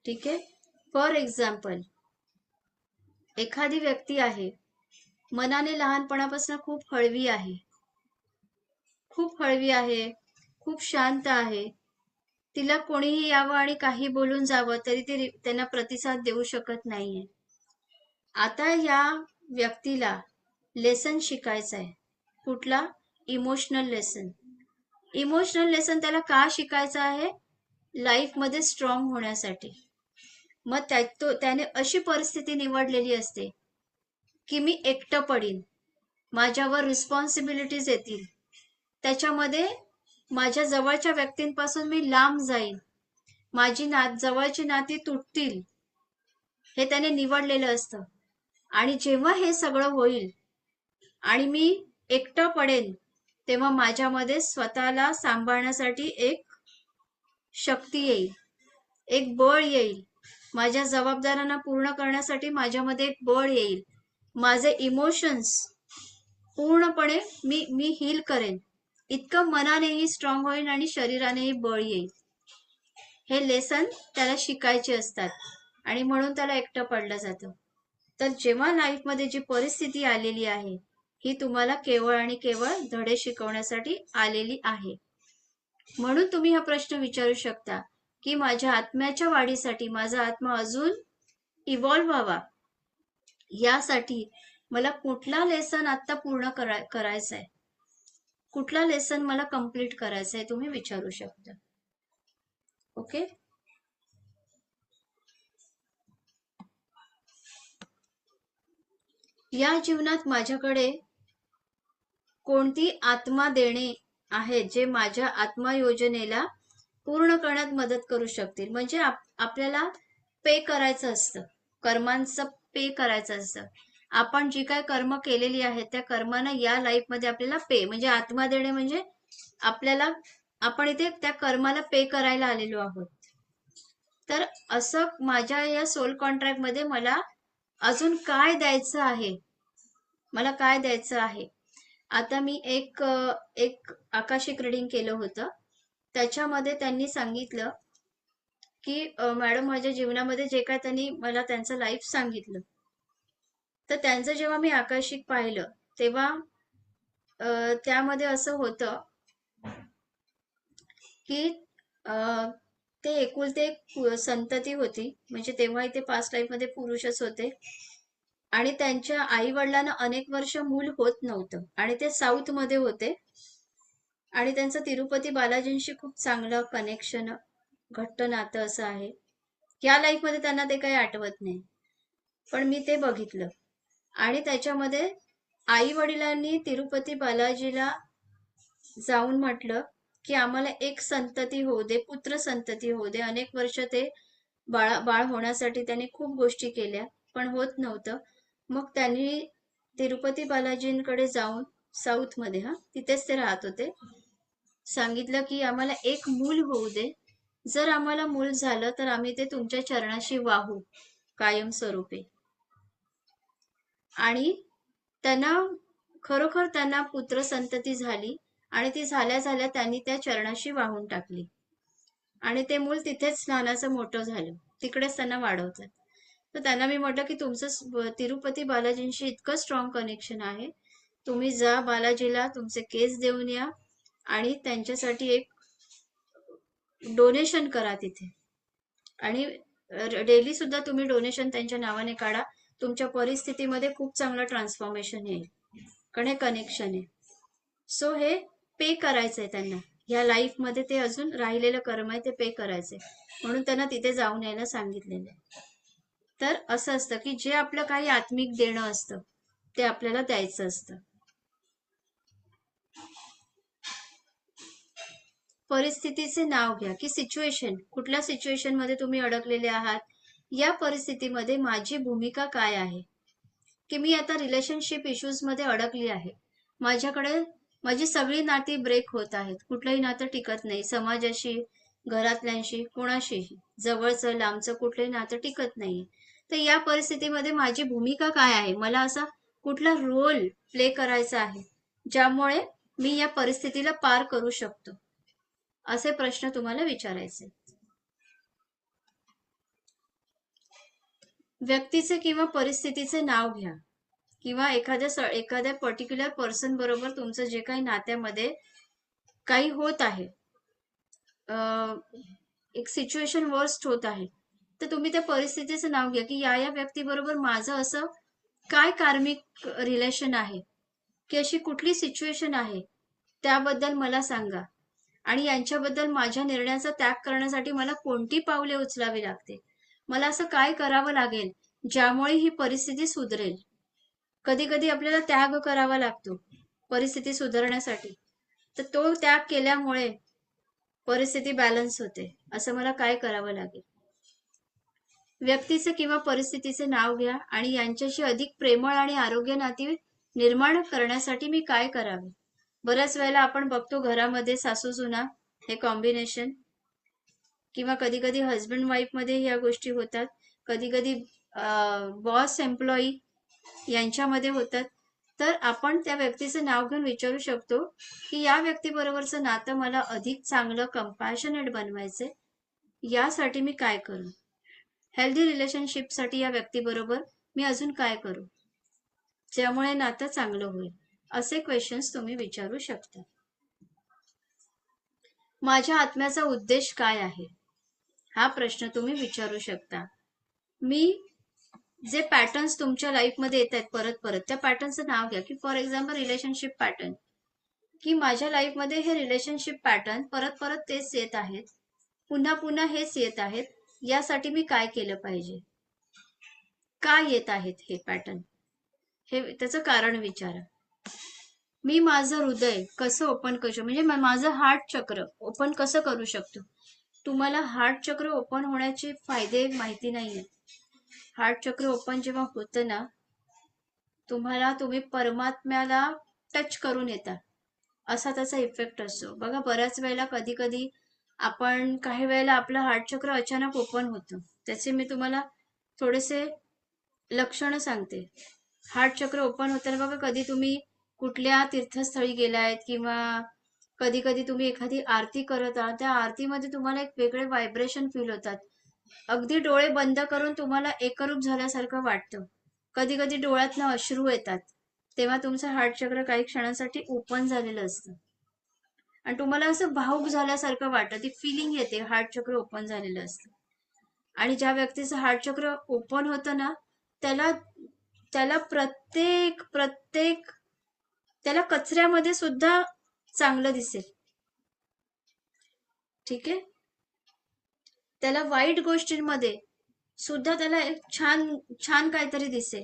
ठीक आहे. फॉर एक्झाम्पल, एखादी व्यक्ती आहे, मनाने लहानपणापासून खूप हळवी आहे, खूप शांत आहे, तिला कोणीही यावं आणि काही बोलून जावं तरी ती त्यांना प्रतिसाद देऊ शकत नाहीये. आता या व्यक्तीला लेसन शिकायचं आहे. कुठला? Emotional lesson. इमोशनल लेसन त्याला का शिकायचं आहे? लाईफमध्ये स्ट्रॉंग होण्यासाठी. मग त्याने अशी परिस्थिती निवडलेली असते की मी एकटं पडीन, माझ्यावर रिस्पॉन्सिबिलिटीज येतील, त्याच्यामध्ये माझ्या जवळच्या व्यक्तींपासून मी लांब जाईन, माझी जवळची नाती तुटतील, हे त्याने निवडलेलं असतं. आणि जेव्हा हे सगळं होईल आणि मी एकटं पडेन, तेव्हा माझ्यामध्ये स्वतःला सांभाळण्यासाठी एक शक्ती येईल, एक बळ येईल, माझ्या जबाबदाऱ्यांना पूर्ण करण्यासाठी माझ्यामध्ये एक बळ येईल, माझे इमोशन्स पूर्णपणे मी हील करेन, इतकं मनानेही स्ट्रॉंग होईल आणि शरीरानेही बळ येईल. हे लेसन त्याला शिकायचे असतात आणि म्हणून त्याला एकटं पडलं जातं. तर जेव्हा लाईफमध्ये जी परिस्थिती आलेली आहे ही तुम्हाला केवळ आणि केवळ धडे शिकवण्यासाठी आलेली आहे. म्हणून तुम्ही हा प्रश्न विचारू शकता की माझ्या आत्म्याच्या वाढीसाठी, माझा आत्मा अजून इव्हॉल्व्ह व्हावा यासाठी मला कुठला लेसन आता पूर्ण करायचा आहे, कुठला लेसन मला कंप्लीट करायचा आहे, तुम्ही विचारू शकता. ओके. या जीवनात माझ्याकडे कोणती आत्मा देणे आहेत जे माझ्या आत्मा योजनेला पूर्ण करण्यात मदत करू शकतील. म्हणजे आपल्याला पे करायचं असतं, कर्मांचं पे करायचं असतं. आपण जी काय कर्म केलेली आहेत त्या कर्मांना या लाईफमध्ये आपल्याला पे म्हणजे आत्मा देणे म्हणजे आपल्याला आपण इथे त्या कर्माला पे करायला आलेलो आहोत. तर असं माझ्या या सोल कॉन्ट्रॅक्ट मध्ये मला अजून काय द्यायचं आहे, मला काय द्यायचं आहे. आता मी एक आकाशिक रीडिंग केलं होतं. त्याच्यामध्ये त्यांनी सांगितलं की मॅडम माझ्या जीवनामध्ये जे काय त्यांनी मला त्यांचं लाईफ सांगितलं, तर त्यांचं जेव्हा मी आकाशिक पाहिलं तेव्हा त्यामध्ये असं होतं की ते एकुलते एक संतती होती, म्हणजे तेव्हा इथे पास्ट लाईफ मध्ये पुरुषच होते आणि त्यांच्या आई वडिलांना अनेक वर्ष मूल होत नव्हतं आणि ते साऊथ मध्ये होते आणि त्यांचं तिरुपती बालाजींशी खूप चांगलं कनेक्शन, घट्ट नातं असं आहे. या लाईफ मध्ये त्यांना ते काही आठवत नाही, पण मी ते बघितलं. आणि त्याच्यामध्ये आई वडिलांनी तिरुपती बालाजीला जाऊन म्हटलं की आम्हाला एक संतती होऊ दे, पुत्र संतती होऊ दे. अनेक वर्ष ते बाळ होण्यासाठी त्यांनी खूप गोष्टी केल्या, पण होत नव्हतं. मग त्यांनी तिरुपती बालाजींकडे जाऊन, साऊथ मध्ये, तिथेच ते राहत होते, सांगितलं की आम्हाला एक मूल होऊ दे. जर आम्हाला मूल झालं तर आम्ही ते तुमच्या चरणाशी वाहू कायमस्वरूपी. आणि त्यांना खरोखर त्यांना पुत्र संतती झाली आणि ती झाल्या झाल्या त्यांनी त्या चरणाशी वाहून टाकली आणि ते मूल तिथेच लहानाचं मोठं झालं, तिकडेच त्यांना वाढवतात. तर त्यांना मी म्हटलं की तुमचं तिरुपती बालाजींशी इतकं स्ट्रॉंग कनेक्शन आहे, तुम्ही जा बालाजीला तुमचे केस देऊन या आणि त्यांच्यासाठी एक डोनेशन करा तिथे. आणि डेली सुद्धा तुम्ही डोनेशन त्यांच्या नावाने काढा, तुमच्या परिस्थितीमध्ये खूप चांगलं ट्रान्सफॉर्मेशन येईल, कारण हे कनेक्शन आहे. सो हे पे करायचंय त्यांना, या लाईफ मध्ये ते अजून राहिलेलं कर्म आहे ते पे करायचंय, म्हणून त्यांना तिथे जाऊन यायला सांगितलेलं आहे. तर असं असतं की जे आपलं काही आत्मिक देणं असतं ते आपल्याला द्यायचं असतं. परिस्थितीचे नाव घ्या की सिच्युएशन, कुठल्या सिच्युएशन मध्ये तुम्ही अडकलेले आहात, या परिस्थितीमध्ये माझी भूमिका काय आहे. की मी आता रिलेशनशिप इश्यूज मध्ये अडकली आहे, माझ्याकडे माझी सगळी नाती ब्रेक होत आहेत, कुठलंही नातं टिकत नाही, समाजाशी, घरातल्यांशी, कोणाशीही, जवळचं लांबचं कुठलंही नातं टिकत नाही. तर या परिस्थितीमध्ये माझी भूमिका काय आहे, मला असा कुठला रोल प्ले करायचा आहे ज्यामुळे मी या परिस्थितीला पार करू शकतो, असे प्रश्न तुम्हाला विचारायचे. व्यक्तीचे किंवा परिस्थितीचे नाव घ्या किंवा एखाद्या पर्टिक्युलर पर्सन बरोबर तुमचं जे काही नात्यामध्ये काही होत आहे, एक सिच्युएशन वर्स्ट होत आहे, तर तुम्ही त्या परिस्थितीचं नाव घ्या की या व्यक्तीबरोबर माझं असं काय कार्मिक रिलेशन आहे, की अशी कुठली सिच्युएशन आहे त्याबद्दल मला सांगा आणि यांच्याबद्दल माझ्या निर्णयाचा त्याग करण्यासाठी मला कोणती पावले उचलावी लागते, मला असं काय करावं लागेल ज्यामुळे ही परिस्थिती सुधरेल. कधी कधी आपल्याला त्याग करावा लागतो परिस्थिती सुधारण्यासाठी, तर तो त्याग केल्यामुळे परिस्थिती बॅलन्स होते, असं मला काय करावं लागेल. व्यक्तीचे किंवा परिस्थितीचे नाव घ्या आणि यांच्याशी अधिक प्रेमळ आणि आरोग्य नाती निर्माण करण्यासाठी मी काय करावे. बऱ्याच वेळेला आपण बघतो घरामध्ये सासू सुना हे कॉम्बिनेशन, किंवा कधी कधी हस्बंड वाईफ मध्ये या गोष्टी होतात, कधी कधी बॉस एम्प्लॉई यांच्यामध्ये होतात. तर आपण त्या व्यक्तीचं नाव घेऊन विचारू शकतो की या व्यक्तीबरोबरचं नातं मला अधिक चांगलं कंपॅशनेट बनवायचंय, यासाठी मी काय करू. हेल्दी रिलेशनशिपसाठी या व्यक्तीबरोबर मी अजून काय करू ज्यामुळे नातं चांगलं होईल, असे क्वेश्चन्स तुम्ही विचारू शकता. माझ्या आत्म्याचा उद्देश काय आहे, हा प्रश्न तुम्ही विचारू शकता. मी जे पॅटर्न्स तुमच्या लाईफमध्ये येत आहेत परत परत, त्या पॅटर्नचं नाव घ्या की फॉर एक्झाम्पल रिलेशनशिप पॅटर्न, की माझ्या लाईफमध्ये हे रिलेशनशिप पॅटर्न परत परत तेच येत आहेत, पुन्हा पुन्हा हेच येत आहेत, यासाठी मी काय केलं पाहिजे, का येत आहेत हे पॅटर्न, हे त्याचं कारण विचारा. मी माझं हृदय कसं ओपन करू शकतो, म्हणजे माझं हार्ट चक्र ओपन कसं करू शकतो. तुम्हाला हार्ट चक्र ओपन होण्याचे फायदे माहिती नाहीये. हार्ट चक्र ओपन जेव्हा होतं ना, तुम्ही परमात्म्याला टच करून येता, असा त्याचा इफेक्ट असतो. बघा बऱ्याच वेळेला कधी कधी आपण काही वेळेला आपलं हार्ट चक्र अचानक ओपन होतं. त्याचे मी तुम्हाला थोडेसे लक्षणं सांगते. हार्ट चक्र ओपन होताना बघा कधी तुम्ही कुठल्या तीर्थस्थळी गेलायत किंवा कधी कधी तुम्ही एखादी आरती करत आहात, त्या आरतीमध्ये तुम्हाला एक वेगळे व्हायब्रेशन फील होतात. अगदी डोळे बंद करून तुम्हाला एकरूप झाल्यासारखं वाटतं. कधी कधी डोळ्यातनं अश्रू येतात. तेव्हा तुमचं हार्ट चक्र काही क्षणांसाठी ओपन झालेलं असतं आणि तुम्हाला असं भावुक झाल्यासारखं वाटतं. ती फिलिंग येते, हार्ट चक्र ओपन झालेलं असतं. आणि ज्या व्यक्तीचं हार्ट चक्र ओपन होतं ना, त्याला त्याला प्रत्येक प्रत्येक त्याला कचऱ्यामध्ये सुद्धा चांगलं दिसेल. ठीक आहे. त्याला वाईट गोष्टींमध्ये सुद्धा त्याला एक छान छान काहीतरी दिसेल.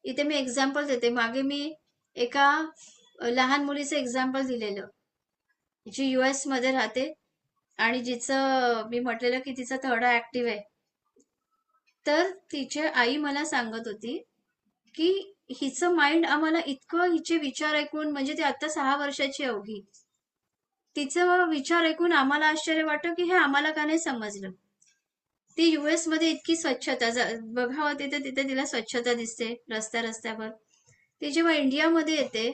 इथे मी एक्झाम्पल देते. मागे मी एका लहान मुलीचं एक्झाम्पल दिलेलं, जी US मध्ये राहते आणि जिचं मी म्हटलेलं की तिचा थर्ड ऍक्टिव्ह आहे. तर तिची आई मला सांगत होती की हिचं माइंड आम्हाला इतकं, हिचे विचार ऐकून, म्हणजे ती आता 6 वर्षाची अवघी, तिचं विचार ऐकून आम्हाला आश्चर्य वाटतं की हे आम्हाला का नाही समजलं. ती US मध्ये इतकी स्वच्छता, बघावं तिथे तिथे तिला स्वच्छता दिसते रस्त्या रस्त्यावर. ती जेव्हा इंडियामध्ये येते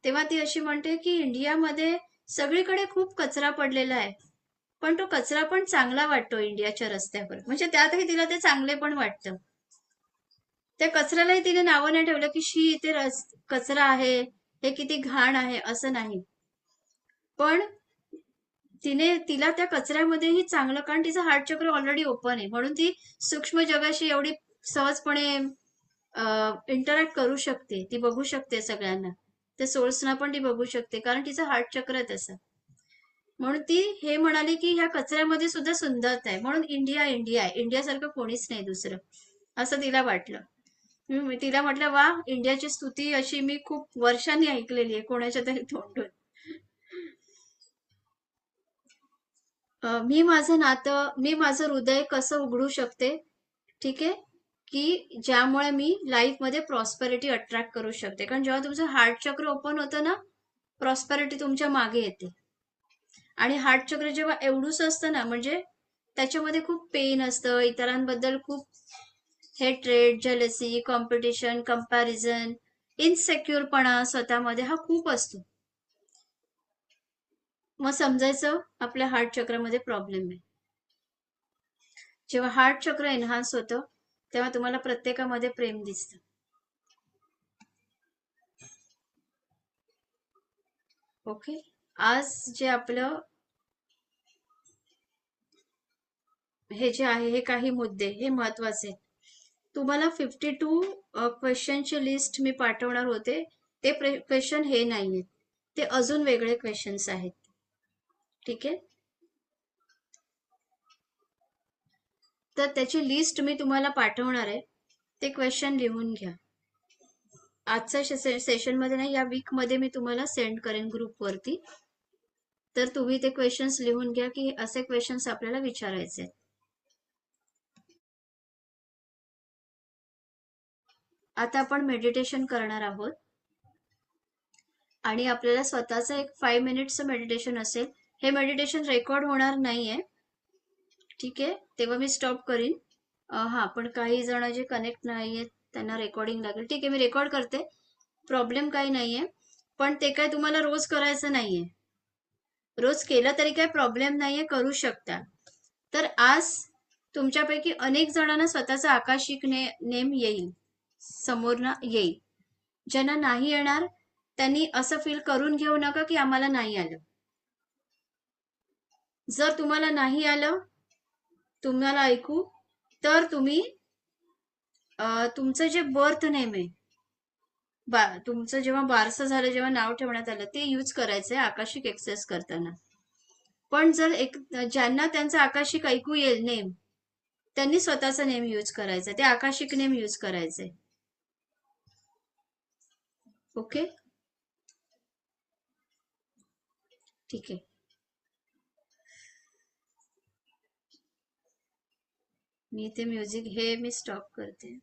तेव्हा ती अशी म्हणते की इंडियामध्ये सगळीकडे खूप कचरा पडलेला आहे, पण तो कचरा पण चांगला वाटतो इंडियाच्या रस्त्यावर. म्हणजे त्यातही तिला ते चांगले पण वाटतं. त्या कचऱ्यालाही तिने नावं नाही ठेवलं की शी इथे कचरा आहे, हे किती घाण आहे, असं नाही. पण तिला त्या कचऱ्यामध्येही चांगलं, कारण तिचं हार्ट चक्र ऑलरेडी ओपन आहे, म्हणून ती सूक्ष्म जगाशी एवढी सहजपणे इंटरॅक्ट करू शकते. ती बघू शकते सगळ्यांना, त्या सोर्सना पण ती बघू शकते, कारण तिचं हार्ट चक्र आहे तसं. म्हणून ती हे म्हणाली की ह्या कचऱ्यामध्ये सुद्धा सुंदरता आहे, म्हणून इंडिया इंडिया आहे, इंडियासारखं कोणीच नाही दुसरं, असं तिला वाटलं. मी तिला म्हटलं, वा, इंडियाची स्तुती अशी मी खूप वर्षांनी ऐकलेली आहे कोणाच्या तरी तोंडून. मी माझं हृदय कसं उघडू शकते, ठीक आहे, की ज्यामुळे मी लाईफमध्ये प्रॉस्पेरिटी अट्रॅक्ट करू शकते. कारण जेव्हा तुमचं हार्ट चक्र ओपन होतं ना, प्रॉस्पेरिटी तुमच्या मागे येते. आणि हार्ट चक्र जेव्हा एवढूच असतं ना, म्हणजे त्याच्यामध्ये खूप पेन असतं, इतरांबद्दल खूप हेट्रेड, जेलसी, कॉम्पिटिशन, कंपॅरिझन, इनसेक्युअरपणा स्वतःमध्ये हा खूप असतो. मग समजायचं आपल्या हार्ट चक्रामध्ये प्रॉब्लेम आहे. जेव्हा हार्ट चक्र एनहान्स होतं तेव्हा तुम्हाला प्रत्येकामध्ये प्रेम दिसतं. ओके. आज जे आपलं हे जे आहे, हे काही मुद्दे हे महत्वाचे. तुम्हाला 52 क्वेश्चनची लिस्ट मी पाठवणार होते. ते क्वेश्चन हे नाहीये, ते अजून वेगळे क्वेश्चन्स आहेत. ठीक आहे. तर त्याची लिस्ट मी तुम्हाला पाठवणार आहे. ते क्वेश्चन लिहून घ्या. आजच्या सेशनमध्ये नाही, या वीकमध्ये मी तुम्हाला सेंड करेन ग्रुपवरती. तर तुम्ही ते क्वेश्चन्स लिहून घ्या की असे क्वेश्चन्स आपल्याला विचारायचे आहेत. आता आपण मेडिटेशन करणार आहोत आणि आपल्याला स्वतःचं एक 5 मिनिट्सचं मेडिटेशन असेल. हे मेडिटेशन रेकॉर्ड होणार नाहीये, ठीक आहे, तेव्हा मी स्टॉप करीन. हा, पण काही जण जे कनेक्ट नाहीयेत त्यांना रेकॉर्डिंग लागेल. ठीक आहे, मी रेकॉर्ड करते, प्रॉब्लेम काही नाहीये. पण ते काय तुम्हाला रोज करायचं नाहीये. रोज केलं तरी काही प्रॉब्लेम नाहीये, करू शकता. तर आज तुमच्यापैकी अनेक जणांना स्वतःचा आकाशिक नेम येईल, समोरनं येईल. ज्यांना नाही येणार त्यांनी असं फील करून घेऊ नका की आम्हाला नाही आलं. जर तुम्हाला नाही आलं, तुम्हाला ऐकू, तर तुम्ही तुमचं जे बर्थ नेम आहे, तुमचं जेव्हा बारसं झालं, जेव्हा नाव ठेवण्यात आलं, ते यूज करायचंय आकाशिक एक्सेस करताना. पण जर ज्यांना त्यांचं आकाशिक ऐकू येईल नेम, त्यांनी स्वतःचा नेम यूज करायचा, ते आकाशिक नेम यूज करायचे. ओके, ठीक आहे. मी ते म्युझिक हे मी स्टॉप करते.